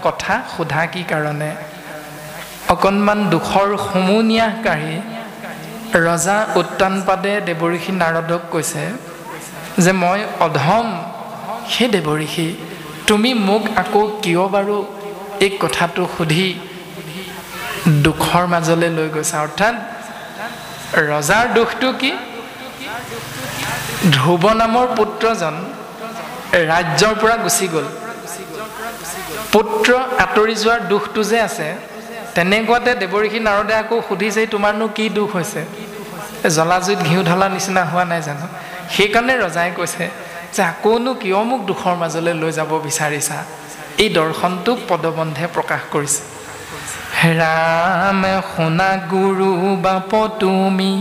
কথা সোধা কি কাৰণে অকণমান দুখৰ সমূনিয়াহ কাঢ়ি ৰজা উত্তানপাদে দেৱঋষি নাৰদক কৈছে যে মই অধম হে দেৱঋষি তুমি মোক আকৌ কিয় বাৰু এই কথাটো সুধি দুখৰ মাজলৈ লৈ গৈছা অৰ্থাৎ ৰজাৰ দুখটো কি ধ্ৰুৱ নামৰ পুত্ৰজন ৰাজ্যৰ পৰা গুচি গ'ল পুত্ৰ আঁতৰি যোৱাৰ দুখটো যে আছে তেনেকুৱাতে দেৱঋষি নাৰদে আকৌ সুধিছে তোমাৰনো কি দুখ হৈছে জলাজুইত ঘিউ ঢলা নিচিনা হোৱা নাই জানো সেইকাৰণে ৰজাই কৈছে যে আকৌনো কিয় মোক দুখৰ মাজলৈ লৈ যাব বিচাৰিছা এই দৰ্শনটো পদবন্ধে প্ৰকাশ কৰিছে ৰামে শুনা গুৰু বাপ তুমি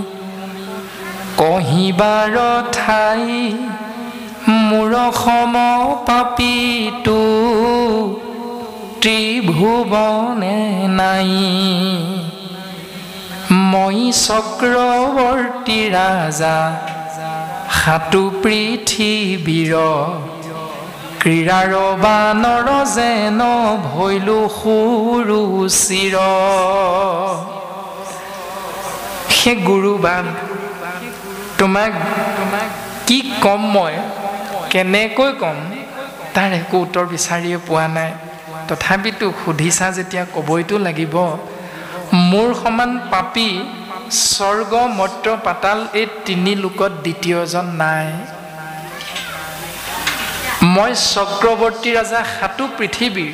কহিবাৰ ঠাই মোৰ সম পাপীটো ত্ৰিভুৱনে নাই মই চক্ৰৱৰ্তী ৰাজা সাতু পৃথিৱীৰ ক্ৰীড়াৰ বানৰ যেন ভৈলো সুৰু চিৰ হে গুৰুবান তোমাক কি কম মই কেনেকৈ কম তাৰ একো উত্তৰ বিচাৰিয়ে পোৱা নাই তথাপিতো সুধিছা যেতিয়া ক'বইতো লাগিব মোৰ সমান পাপী স্বৰ্গ মৰ্ত্য পাতাল এই তিনি লোকত দ্বিতীয়জন নাই মই চক্ৰৱৰ্তী ৰাজা সাতু পৃথিৱীৰ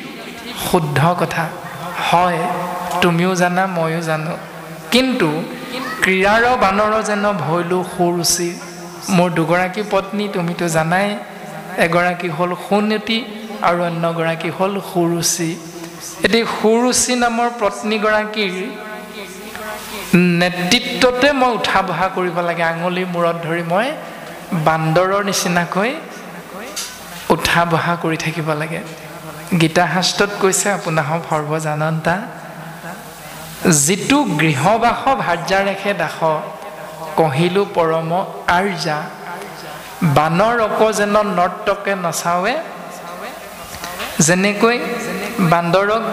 শুদ্ধ কথা হয় তুমিও জানা ময়ো জানো কিন্তু ক্ৰীড়াৰ বানৰ যেন ভৈলো সুৰুচি মোৰ দুগৰাকী পত্নী তুমিতো জানাই এগৰাকী হ'ল সুনীতি আৰু অন্যগৰাকী হ'ল সুৰুচি এটি সুৰুচি নামৰ পত্নীগৰাকীৰ নেতৃত্বতে মই উঠা বহা কৰিব লাগে আঙুলিৰ মূৰত ধৰি মই বান্দৰৰ নিচিনাকৈ উঠা বহা কৰি থাকিব লাগে গীতা শাস্ত্ৰত কৈছে আপোনাহ সৰ্বজানন্তা যিটো গৃহবাস ভাৰ্যা ৰেখে দাস কহিলো পৰম আৰ্যা বানৰ অক যেন নৰ্তকে নচাৱে যেনেকৈ বান্দৰক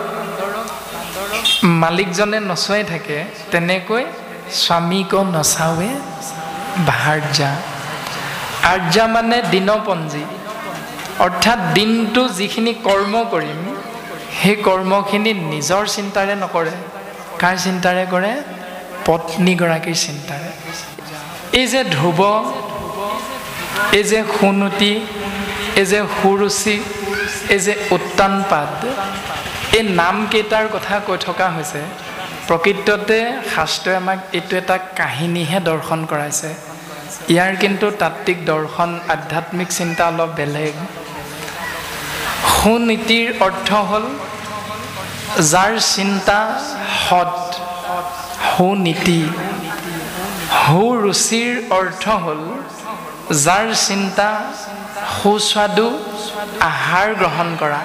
মালিকজনে নচুৱাই থাকে তেনেকৈ স্বামীক নচাৱে ভাৰ্যা আৰ্যা মানে দিনপঞ্জী অৰ্থাৎ দিনটো যিখিনি কৰ্ম কৰিম সেই কৰ্মখিনি নিজৰ চিন্তাৰে নকৰে কাৰ চিন্তাৰে কৰে পত্নীগৰাকীৰ চিন্তাৰে এই যে ধ্ৰুৱ এই যে সুনীতি, এই যে সুৰুচি, এই যে উত্তানপাদ, এই নামকেইটাৰ কথা কৈ থকা হৈছে। প্ৰকৃততে শাস্ত্ৰই আমাক এইটো এটা কাহিনীহে দৰ্শন কৰাইছে। ইয়াৰ কিন্তু তাত্ত্বিক দৰ্শন, আধ্যাত্মিক চিন্তা অলপ বেলেগ। সুনীতিৰ অৰ্থ হ'ল যাৰ চিন্তা সৎ, সুনীতি। সুৰুচিৰ অৰ্থ হ'ল যাৰ চিন্তা সুস্বাদু আহাৰ গ্ৰহণ কৰা।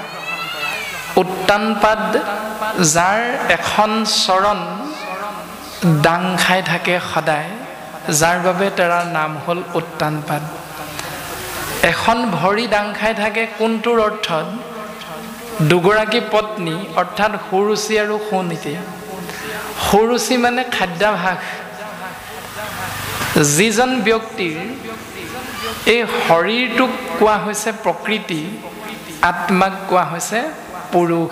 উত্তানপাদ যাৰ এখন চৰণ দাং খাই থাকে সদায়, যাৰ বাবে তাৰ নাম হ'ল উত্তানপাদ। এখন ভৰি দাং খাই থাকে কোনটোৰ অৰ্থত? দুগৰাকী পত্নী, অৰ্থাৎ সুৰুচি আৰু সুনীতি। সুৰুচি মানে খাদ্যাভাস। যিজন ব্যক্তিৰ এই শৰীৰটোক কোৱা হৈছে প্ৰকৃতি, আত্মাক কোৱা হৈছে পুৰুষ,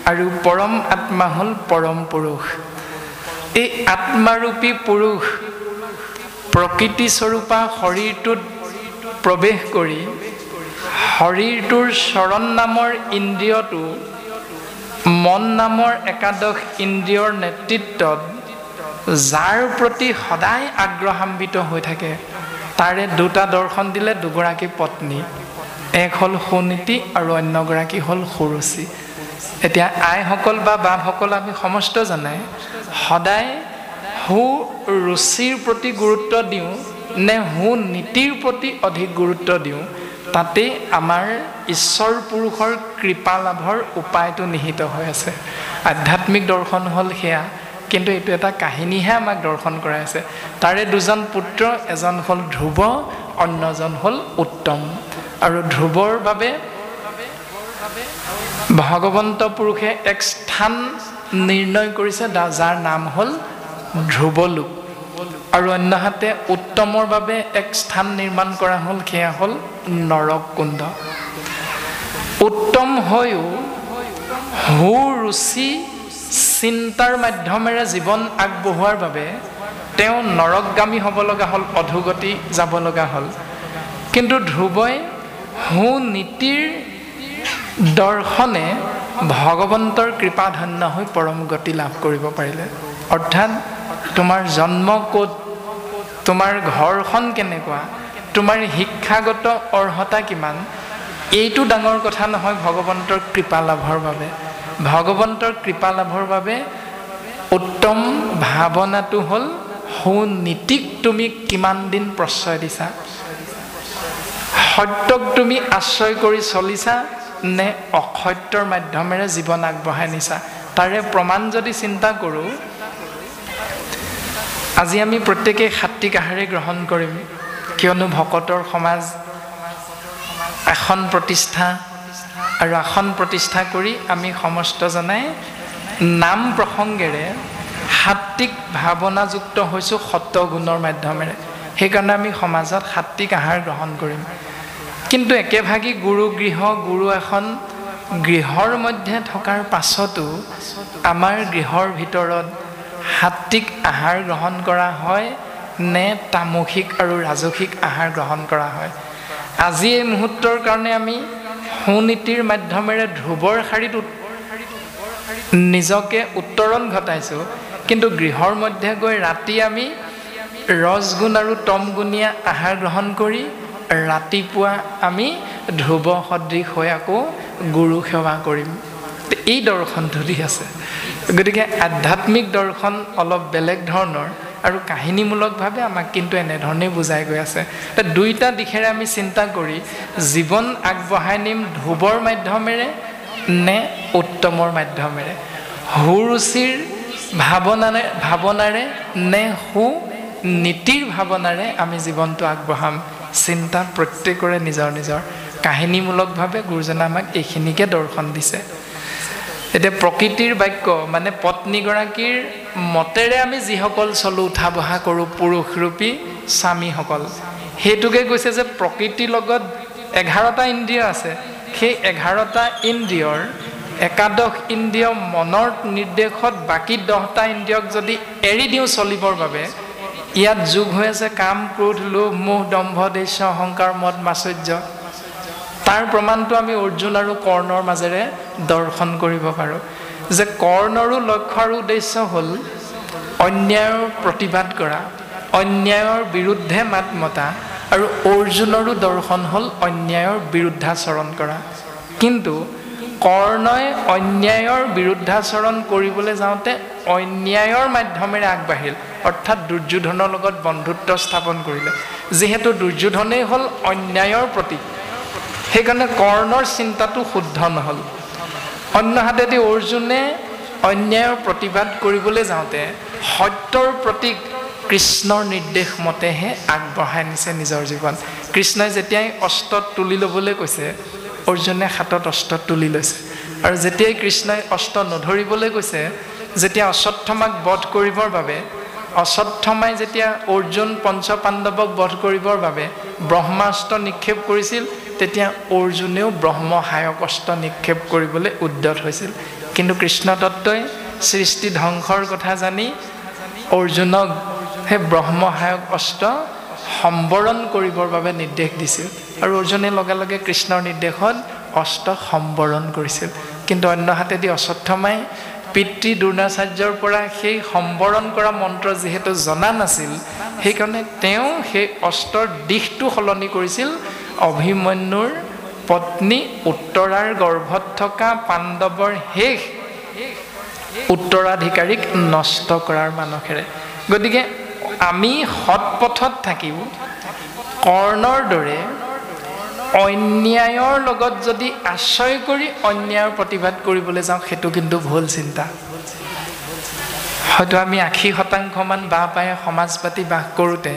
আৰু পৰম আত্মা হ'ল পৰম পুৰুষ। এই আত্মাৰূপী পুৰুষ প্ৰকৃতি স্বৰূপা শৰীৰটোত প্ৰৱেশ কৰি শৰীৰটোৰ চৰণ নামৰ ইন্দ্ৰিয়টো মন নামৰ একাদশ ইন্দ্ৰিয়ৰ নেতৃত্বত যাৰ প্ৰতি সদায় আগ্ৰহান্বিত হৈ থাকে, তাৰে দুটা দৰ্শন দিলে, দুগৰাকী পত্নী। এক হ'ল সুনীতি আৰু অন্যগৰাকী হ'ল সুৰুচি। এতিয়া আইসকল বা বাপসকল আমি সমস্ত জানাই, সদায় সুৰুচিৰ প্ৰতি গুৰুত্ব দিওঁ নে সুনীতিৰ প্ৰতি অধিক গুৰুত্ব দিওঁ, তাতেই আমাৰ ঈশ্বৰ পুৰুষৰ কৃপা লাভৰ উপায়টো নিহিত হৈ আছে। আধ্যাত্মিক দৰ্শন হ'ল সেয়া, কিন্তু এইটো এটা কাহিনীহে আমাক দৰ্শন কৰাই আছে। তাৰে দুজন পুত্ৰ, এজন হ'ল ধ্ৰুৱ, অন্যজন হ'ল উত্তম। আৰু ধ্ৰুৱৰ বাবে ভগৱন্ত পুৰুষে এক স্থান নিৰ্ণয় কৰিছে, যাৰ নাম হ'ল ধ্ৰুৱলোক। আৰু অন্যহাতে উত্তমৰ বাবে এক স্থান নিৰ্মাণ কৰা হ'ল, সেয়া হ'ল নৰক কুণ্ড। উত্তম হৈও সুৰুচি চিন্তাৰ মাধ্যমেৰে জীৱন আগবঢ়োৱাৰ বাবে তেওঁ নৰকগামী হ'ব লগা হ'ল, অধোগতি যাব লগা হ'ল। কিন্তু ধ্ৰুৱই সুনীতিৰ দৰ্শনে ভগৱন্তৰ কৃপাধন্য হৈ পৰম গতি লাভ কৰিব পাৰিলে। অৰ্থাৎ তোমাৰ জন্ম ক'ত, তোমাৰ ঘৰখন কেনেকুৱা, তোমাৰ শিক্ষাগত অৰ্হতা কিমান, এইটো ডাঙৰ কথা নহয় ভগৱন্তৰ কৃপা লাভৰ বাবে। ভগৱন্তৰ কৃপা লাভৰ বাবে উত্তম ভাৱনাটো হ'ল সুনীতিক তুমি কিমান দিন প্ৰশ্ৰয় দিছা, সত্যক তুমি আশ্ৰয় কৰি চলিছা নে অসত্যৰ মাধ্যমেৰে জীৱন আগবঢ়াই নিছা। তাৰে প্ৰমাণ যদি চিন্তা কৰোঁ, আজি আমি প্ৰত্যেকেই সাত্বিক আহাৰেই গ্ৰহণ কৰিম, কিয়নো ভকতৰ সমাজ এখন প্ৰতিষ্ঠা, আৰু আসন প্ৰতিষ্ঠা কৰি আমি সমস্তজনাই নাম প্ৰসংগেৰে সাত্বিক ভাৱনাযুক্ত হৈছোঁ সত্ত্বগুণৰ মাধ্যমেৰে। সেইকাৰণে আমি সমাজত সাত্বিক আহাৰ গ্ৰহণ কৰিম। কিন্তু একেভাগি গুৰু গৃহ, গুৰু এখন গৃহৰ মধ্যে থকাৰ পাছতো আমাৰ গৃহৰ ভিতৰত সাত্বিক আহাৰ গ্ৰহণ কৰা হয় নে তামসিক আৰু ৰাজসিক আহাৰ গ্ৰহণ কৰা হয়? আজি এই মুহূৰ্তৰ কাৰণে আমি সুনীতিৰ মাধ্যমেৰে ধ্ৰুৱৰ শাৰীত নিজকে উত্তৰণ ঘটাইছোঁ, কিন্তু গৃহৰ মধ্যে গৈ ৰাতি আমি ৰজগুণ আৰু তমগুণীয়া আহাৰ গ্ৰহণ কৰি ৰাতিপুৱা আমি ধ্ৰুৱ সদৃশ হৈ আকৌ গুৰু সেৱা কৰিম। এই দৰ্শনটো দি আছে। গতিকে আধ্যাত্মিক দৰ্শন অলপ বেলেগ ধৰণৰ আৰু কাহিনীমূলকভাৱে আমাক কিন্তু এনেধৰণেই বুজাই গৈ আছে। দুইটা দিশেৰে আমি চিন্তা কৰি জীৱন আগবঢ়াই নিম ধ্ৰুৱৰ মাধ্যমেৰে নে উত্তমৰ মাধ্যমেৰে, সুৰুচিৰ ভাৱনাৰে নে সুনীতিৰ ভাৱনাৰে আমি জীৱনটো আগবঢ়াম। চিন্তা প্ৰত্যেকৰে নিজৰ নিজৰ। কাহিনীমূলকভাৱে গুৰুজনে আমাক এইখিনিকে দৰ্শন দিছে। এতিয়া প্ৰকৃতিৰ বাক্য মানে পত্নীগৰাকীৰ মতেৰে আমি যিসকল চলোঁ, উঠা বহা কৰোঁ পুৰুষৰূপী স্বামীসকল, সেইটোকে কৈছে যে প্ৰকৃতিৰ লগত 11টা ইন্দ্ৰিয় আছে। সেই 11টা ইন্দ্ৰিয়ৰ একাদশ ইন্দ্ৰিয় মনৰ নিৰ্দেশত বাকী 10টা ইন্দ্ৰিয়ক যদি এৰি দিওঁ চলিবৰ বাবে, ইয়াত যোগ হৈ আছে কাম, ক্ৰোধ, লোভ, মোহ, দম্ভ, দেশ্য, অহংকাৰ, মদ, মাচৰ্য। তাৰ প্ৰমাণটো আমি অৰ্জুন আৰু কৰ্ণৰ মাজেৰে দৰ্শন কৰিব পাৰোঁ যে কৰ্ণৰো লক্ষ্য আৰু উদ্দেশ্য হ'ল অন্যায়ৰ প্ৰতিবাদ কৰা, অন্যায়ৰ বিৰুদ্ধে মাত মতা, আৰু অৰ্জুনৰো দৰ্শন হ'ল অন্যায়ৰ বিৰুদ্ধাচৰণ কৰা। কিন্তু কৰ্ণই অন্যায়ৰ বিৰুদ্ধাচৰণ কৰিবলৈ যাওঁতে অন্যায়ৰ মাধ্যমেৰে আগবাঢ়িল, অৰ্থাৎ দুৰ্যোধনৰ লগত বন্ধুত্ব স্থাপন কৰিলে। যিহেতু দুৰ্যোধনেই হ'ল অন্যায়ৰ প্ৰতীক, সেইকাৰণে কৰ্ণৰ চিন্তাটো শুদ্ধ নহ'ল। অন্যহাতেদি অৰ্জুনে অন্যায়ৰ প্ৰতিবাদ কৰিবলৈ যাওঁতে সত্যৰ প্ৰতীক কৃষ্ণৰ নিৰ্দেশ মতেহে আগবঢ়াই নিছে নিজৰ জীৱন। কৃষ্ণই যেতিয়াই অস্ত্ৰ তুলি ল'বলৈ কৈছে, অৰ্জুনে হাতত অস্ত্ৰ তুলি লৈছে। আৰু যেতিয়াই কৃষ্ণই অস্ত্ৰ নধৰিবলৈ কৈছে, যেতিয়া অশ্বত্থামাক বধ কৰিবৰ বাবে, অশ্বত্থামাই যেতিয়া অৰ্জুন পঞ্চপাণ্ডৱক বধ কৰিবৰ বাবে ব্ৰহ্মাস্ত্ৰ নিক্ষেপ কৰিছিল, তেতিয়া অৰ্জুনেও ব্ৰহ্মহায়ক অস্ত্ৰ নিক্ষেপ কৰিবলৈ উদ্যত হৈছিল। কিন্তু কৃষ্ণ তত্ত্বই সৃষ্টি ধ্বংসৰ কথা জানি অৰ্জুনক সেই ব্ৰহ্মহায়ক অস্ত্ৰ সম্বৰণ কৰিবৰ বাবে নিৰ্দেশ দিছিল, আৰু অৰ্জুনে লগে লগে কৃষ্ণৰ নিৰ্দেশত অস্ত্ৰ সম্বৰণ কৰিছিল। কিন্তু অন্য হাতেদি অশ্বত্থামাই পিতৃ দ্ৰোণাচাৰ্যৰ পৰা সেই সম্বৰণ কৰা মন্ত্ৰ যিহেতু জনা নাছিল, সেইকাৰণে তেওঁ সেই অস্ত্ৰৰ দিশটো সলনি কৰিছিল অভিমন্যুৰ পত্নী উত্তৰাৰ গৰ্ভত থকা পাণ্ডৱৰ শেষ উত্তৰাধিকাৰীক নষ্ট কৰাৰ মানসেৰে। গতিকে আমি সৎপথত থাকিও কৰ্ণৰ দৰে অন্যায়ৰ লগত যদি আশ্ৰয় কৰি অন্যায়ৰ প্ৰতিবাদ কৰিবলৈ যাওঁ, সেইটো কিন্তু ভুল চিন্তা। হয়তো আমি 80% বাহ পায়ে সমাজ পাতি বাস কৰোঁতে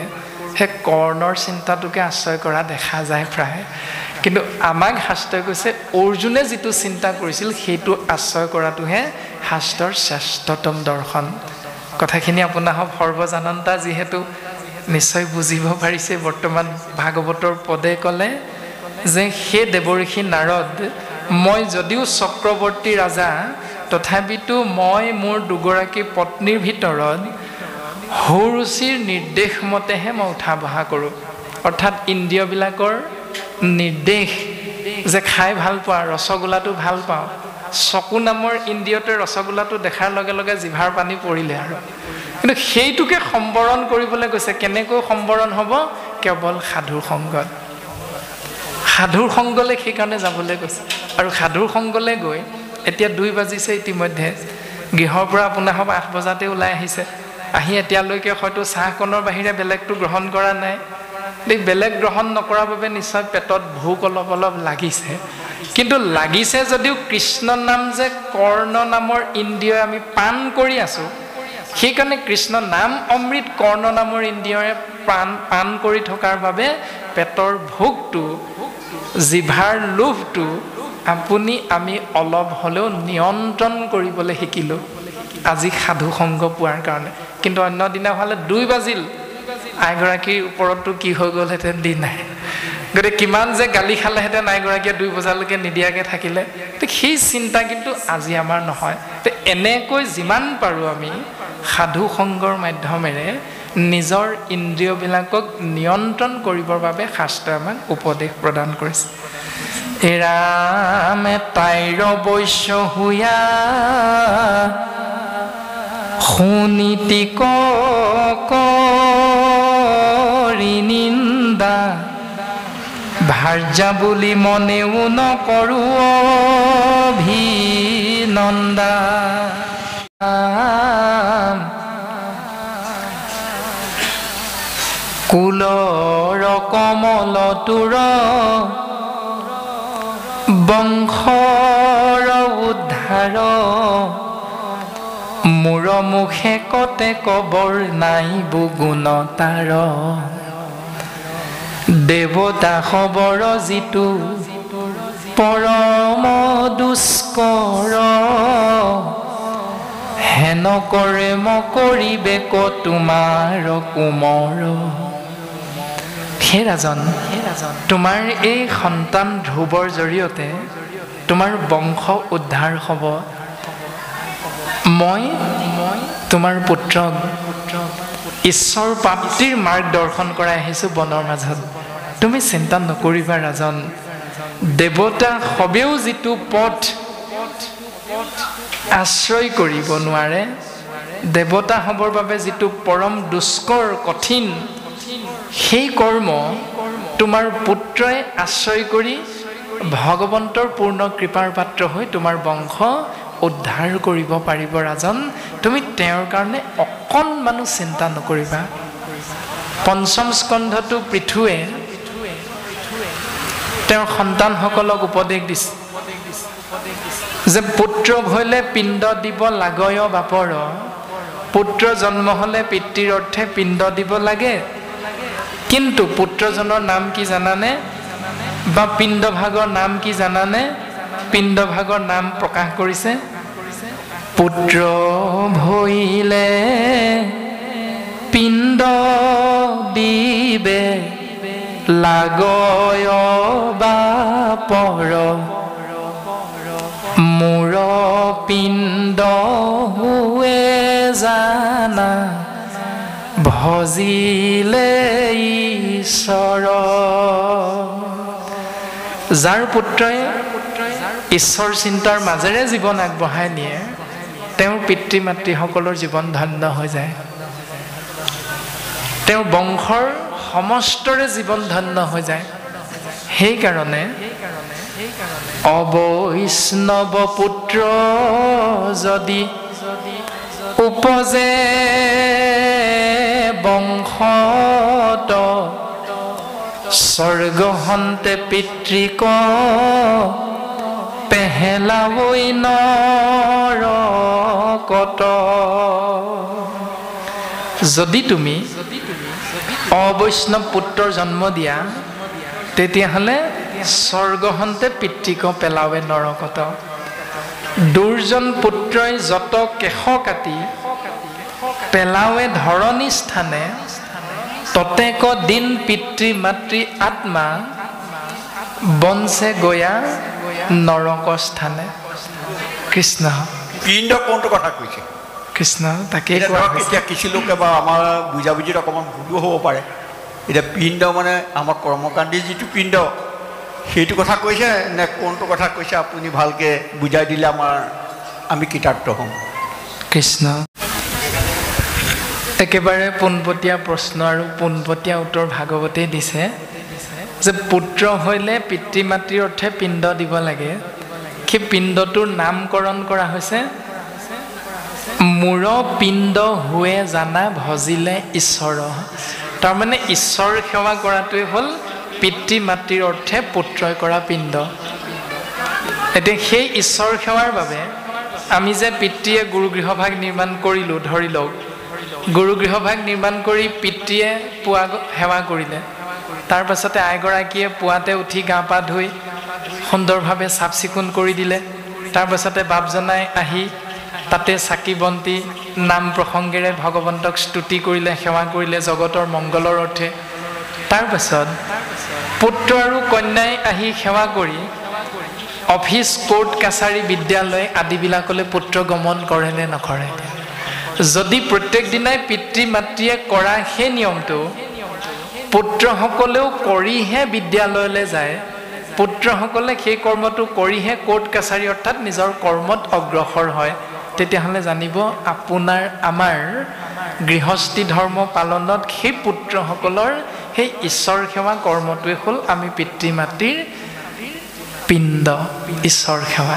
সেই কৰ্ণৰ চিন্তাটোকে আশ্ৰয় কৰা দেখা যায় প্ৰায়। কিন্তু আমাক শাস্ত্ৰই কৈছে অৰ্জুনে যিটো চিন্তা কৰিছিল সেইটো আশ্ৰয় কৰাটোহে শাস্ত্ৰৰ শ্ৰেষ্ঠতম দৰ্শন। কথাখিনি আপোনাৰ সৰ্বজানন্তা যিহেতু নিশ্চয় বুজিব পাৰিছে। বৰ্তমান ভাগৱতৰ পদে ক'লে যে হে দেৱৰ্ষি নাৰদ, মই যদিও চক্ৰৱৰ্তী ৰাজা, তথাপিতো মই মোৰ দুগৰাকী পত্নীৰ ভিতৰত সুৰুচিৰ নিৰ্দেশ মতেহে মই উঠা বহা কৰোঁ। অৰ্থাৎ ইন্দ্ৰিয়বিলাকৰ নিৰ্দেশ যে খাই ভাল পোৱা, ৰসগোল্লাটো ভাল পাওঁ, চকু নামৰ ইন্দ্ৰিয়তে ৰসগোল্লাটো দেখাৰ লগে লগে জিভাৰ পানী পৰিলে আৰু। কিন্তু সেইটোকে সম্বৰণ কৰিবলৈ গৈছে। কেনেকৈ সম্বৰণ হ'ব? কেৱল সাধুৰ সংগত। সাধুৰ সংগলৈ সেইকাৰণে যাবলৈ গৈছে। আৰু সাধুৰ সংগলৈ গৈ এতিয়া 2 বাজিছে ইতিমধ্যে, গৃহৰ পৰা আপোনাৰ 8 বজাতে ওলাই আহিছে, আহি এতিয়ালৈকে হয়তো চাহকণৰ বাহিৰে বেলেগটো গ্ৰহণ কৰা নাই। বেলেগ গ্ৰহণ নকৰাৰ বাবে নিশ্চয় পেটত ভোক অলপ অলপ লাগিছে। কিন্তু লাগিছে যদিও কৃষ্ণ নাম যে কৰ্ণ নামৰ ইন্দ্ৰিয় আমি পান কৰি আছোঁ, সেইকাৰণে কৃষ্ণ নাম অমৃত কৰ্ণ নামৰ ইন্দ্ৰিয়ৰে পান কৰি থকাৰ বাবে পেটৰ ভোকটো, জিভাৰ লোভটো আমি অলপ হ'লেও নিয়ন্ত্ৰণ কৰিবলৈ শিকিলোঁ আজি সাধু সংগ পোৱাৰ কাৰণে। কিন্তু অন্য দিনা হ'লে 2 বাজিল, আইগৰাকীৰ ওপৰততো কি হৈ গ'লহেঁতেন দি নাই। গতিকে কিমান যে গালি খালেহেঁতেন আইগৰাকীয়ে 2 বজালৈকে নিদিয়াকৈ থাকিলে। সেই চিন্তা কিন্তু আজি আমাৰ নহয়। এনেকৈ যিমান পাৰোঁ আমি সাধু সংগৰ মাধ্যমেৰে নিজৰ ইন্দ্ৰিয়বিলাকক নিয়ন্ত্ৰণ কৰিবৰ বাবে শাস্ত্ৰই আমাক উপদেশ প্ৰদান কৰিছে। এৰামে তাইৰ বৈশ্য হুয়া সুনীতি কৰি নিন্দা, ভাৰ্যা বুলি মনেও নকৰোঁ অভিনন্দা। কুলৰ কমলটোৰ বংশৰ উদ্ধাৰ, মোৰ মুখে কতে কবৰ নাই বুগুণ তাৰ। দেৱতা খবৰ যিটো পৰম দুষ্কৰ, হেন কৰে মকৰিবে ক তোমাৰ কোমৰ। হে ৰাজন, তোমাৰ এই সন্তান ধ্ৰুৱৰ জৰিয়তে তোমাৰ বংশ উদ্ধাৰ হ'ব। মই তোমাৰ পুত্ৰক ঈশ্বৰ প্ৰাপ্তিৰ মাৰ্গ দৰ্শন কৰাই আহিছোঁ বনৰ মাজত। তুমি চিন্তা নকৰিবা ৰাজন, দেৱতা সবেও যিটো পথ আশ্ৰয় কৰিব নোৱাৰে, দেৱতা হ'বৰ বাবে যিটো পৰম দুষ্কৰ কঠিন, সেই কৰ্ম তোমাৰ পুত্ৰই আশ্ৰয় কৰি ভগৱন্তৰ পূৰ্ণ কৃপাৰ পাত্ৰ হৈ তোমাৰ বংশ উদ্ধাৰ কৰিব পাৰিব ৰাজন। তুমি তেওঁৰ কাৰণে অকণমানো চিন্তা নকৰিবা। পঞ্চম স্কন্ধটো পৃথুৱে তেওঁৰ সন্তানসকলক উপদেশ দিছে যে পুত্ৰ ভৈলে পিণ্ড দিব লাগয় বাপৰ, পুত্ৰ জন্ম হ'লে পিতৃৰ অৰ্থে পিণ্ড দিব লাগে। কিন্তু পুত্ৰজনৰ নাম কি জানানে? বা পিণ্ডভাগৰ নাম কি জানানে? পিণ্ডভাগৰ নাম প্ৰকাশ কৰিছে, পুত্ৰ ভৈলে পিণ্ড দিবে লাগয় বাপৰ, মোৰ পিণ্ড হুৱে জানা ভজিলে ঈশ্বৰ। যাৰ পুত্ৰই ঈশ্বৰ চিন্তাৰ মাজেৰে জীৱন আগবঢ়াই নিয়ে, তেওঁৰ পিতৃ মাতৃসকলৰ জীৱন ধন্য হৈ যায়, তেওঁৰ বংশৰ সমস্তৰে জীৱন ধন্য হৈ যায়। সেইকাৰণে অবৈষ্ণৱ পুত্ৰ যদি উপজে বংশত, স্বৰ্গহন্তে পিতৃক পেহেলাবৈ নৰকত। যদি তুমি অবৈষ্ণৱ পুত্ৰৰ জন্ম দিয়া, তেতিয়াহ'লে স্বৰ্গহন্তে পিতৃক পেলাৱে নৰকত। দুৰ্জন পুত্ৰই যত কেশ কাটি পেলাৱে ধৰণী স্থানে, ততেক দিন পিতৃ মাতৃ আত্মা বনছে গয়া নৰক স্থানে। কৃষ্ণ পিণ্ড কোনটো কথা কৈছে? কৃষ্ণ তাকে এতিয়া কিছু লোকে বা আমাৰ বুজাবুজিত অকণমান ভুলো হ'ব পাৰে। এতিয়া পিণ্ড মানে আমাৰ কৰ্মকাণ্ডী যিটো পিণ্ড, সেইটো কথা কৈছে নে কোনটো কথা কৈছে? আপুনি ভালকৈ বুজাই দিলে আমি কৃতাৰ্থ হ'ম। কৃষ্ণ একেবাৰে পোনপটীয়া প্ৰশ্ন আৰু পোনপটীয়া উত্তৰ ভাগৱতেই দিছে যে পুত্ৰ হ'লে পিতৃ মাতৃৰ অৰ্থে পিণ্ড দিব লাগে। সেই পিণ্ডটোৰ নামকৰণ কৰা হৈছে মূৰ পিণ্ড হুৱে জানা ভজিলে ঈশ্বৰ। তাৰমানে ঈশ্বৰ সেৱা কৰাটোৱে হ'ল পিতৃ মাতৃৰ অৰ্থে পুত্ৰই কৰা পিণ্ড। এতিয়া সেই ঈশ্বৰ সেৱাৰ বাবে আমি যে পিতৃয়ে গুৰুগৃহভাগ নিৰ্মাণ কৰিলোঁ, ধৰি লওক গুৰুগৃহভাগ নিৰ্মাণ কৰি পিতৃয়ে পুৱা সেৱা কৰিলে, তাৰ পাছতে আইগৰাকীয়ে পুৱাতে উঠি গা পা ধুই সুন্দৰভাৱে চাফ চিকুণ কৰি দিলে, তাৰ পাছতে বাপজনাই আহি তাতে চাকি বন্তি নাম প্ৰসংগেৰে ভগৱন্তক স্তুতি কৰিলে, সেৱা কৰিলে জগতৰ মংগলৰ অৰ্থে। তাৰ পাছত পুত্ৰ আৰু কন্যাই আহি সেৱা কৰি অফিচ কোৰ্ট কাছাৰী বিদ্যালয় আদিবিলাকলৈ পুত্ৰ গমন কৰে নে নকৰে? যদি প্ৰত্যেক দিনাই পিতৃ মাতৃয়ে কৰা সেই নিয়মটো পুত্ৰসকলেও কৰিহে বিদ্যালয়লৈ যায়, পুত্ৰসকলে সেই কৰ্মটো কৰিহে কোৰ্ট কাছাৰী অৰ্থাৎ নিজৰ কৰ্মত অগ্ৰসৰ হয়, তেতিয়াহ'লে জানিব আপোনাৰ আমাৰ গৃহস্থী ধৰ্ম পালনত সেই পুত্ৰসকলৰ সেই ঈশ্বৰ সেৱা কৰ্মটোৱে হ'ল আমি পিতৃ মাতৃৰ পিণ্ড, ঈশ্বৰ সেৱা।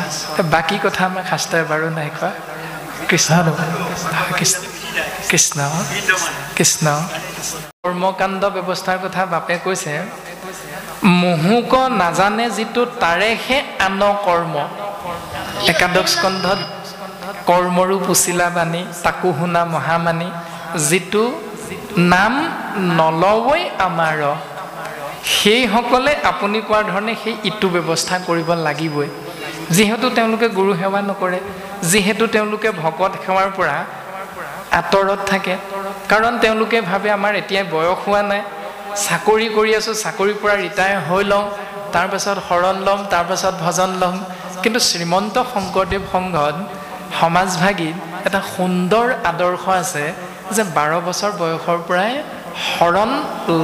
বাকী কথা আমাৰ শাস্ত্ৰই বাৰু নাই কোৱা। কৃষ্ণ কৃষ্ণ কৃষ্ণ কৰ্মকাণ্ড ব্যৱস্থাৰ কথা বাপে কৈছে, মহুক নাজানে যিটো তাৰেহে আন কৰ্ম। একাদশ স্কন্ধত কৰ্মৰো পুচিলা বাণী, তাকো শুনা মহামানী, যিটো নাম নলৱৈ আমাৰ, সেইসকলে আপুনি কোৱাৰ ধৰণে সেই ইটো ব্যৱস্থা কৰিব লাগিবই। যিহেতু তেওঁলোকে গুৰু সেৱা নকৰে, যিহেতু তেওঁলোকে ভকত সেৱাৰ পৰা আঁতৰত থাকে, কাৰণ তেওঁলোকে ভাবে আমাৰ এতিয়া বয়স হোৱা নাই, চাকৰি কৰি আছোঁ, চাকৰিৰ পৰা ৰিটায়াৰ হৈ লওঁ, তাৰপাছত শৰণ ল'ম, তাৰপাছত ভজন ল'ম। কিন্তু শ্ৰীমন্ত শংকৰদেৱ সংঘত সমাজভাগীত এটা সুন্দৰ আদৰ্শ আছে যে 12 বছৰ বয়সৰ পৰাই শৰণ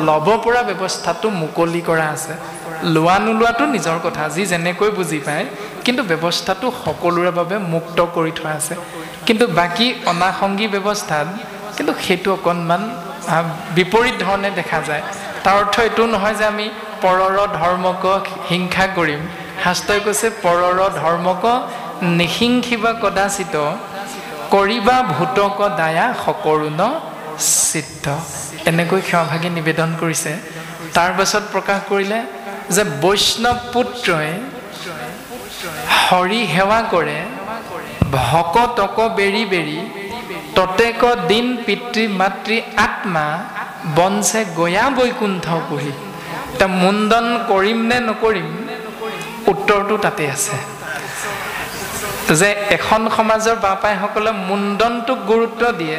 ল'ব পৰা ব্যৱস্থাটো মুকলি কৰা আছে। লোৱা নোলোৱাটো নিজৰ কথা, যি যেনেকৈ বুজি পায়, কিন্তু ব্যৱস্থাটো সকলোৰে বাবে মুক্ত কৰি থোৱা আছে। কিন্তু বাকী অনাসংগী ব্যৱস্থাত কিন্তু সেইটো অকণমান বিপৰীত ধৰণে দেখা যায়। তাৰ অৰ্থ এইটো নহয় যে আমি পৰৰ ধৰ্মক হিংসা কৰিম। শাস্ত্ৰই কৈছে পৰৰ ধৰ্মক নিহিংসিবা কদাচিত কৰিবা ভূতক দায়া সকৰুণ চিত্ত, এনেকৈ ক্ষমাভাগী নিবেদন কৰিছে। তাৰ পাছত প্ৰকাশ কৰিলে যে বৈষ্ণৱ পুত্ৰই হৰি সেৱা কৰে ভকতক বেৰি বেৰি ততেক দিন পিতৃ মাতৃ আত্মা বঞ্চে গয়া বৈকুণ্ঠ পুহি। এতিয়া মুণ্ডন কৰিম নে নকৰিম, উত্তৰটো তাতে আছে যে এখন সমাজৰ বাপাইসকলে মুণ্ডনটোক গুৰুত্ব দিয়ে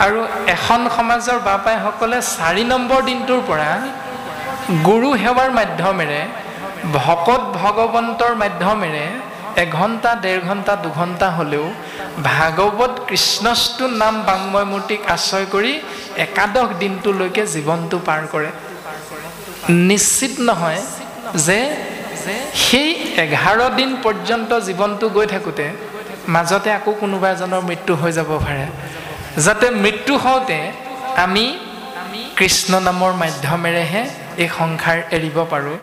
আৰু এখন সমাজৰ বাপাইসকলে 4 নম্বৰ দিনটোৰ পৰা গুৰু সেৱাৰ মাধ্যমেৰে ভকত ভগৱন্তৰ মাধ্যমেৰে 1 ঘণ্টা 1.5 ঘণ্টা 2 ঘণ্টা হ'লেও ভাগৱত কৃষ্ণস্তু নাম বাংময় মূৰ্তিক আশ্ৰয় কৰি একাদশ দিনটোলৈকে জীৱনটো পাৰ কৰে। নিশ্চিত নহয় যে সেই 11 দিন পৰ্যন্ত জীৱনটো গৈ থাকোঁতে মাজতে আকৌ কোনোবা এজনৰ মৃত্যু হৈ যাব পাৰে, যাতে মৃত্যু হওঁতে আমি কৃষ্ণ নামৰ মাধ্যমেৰেহে এই সংসাৰ এৰিব পাৰোঁ।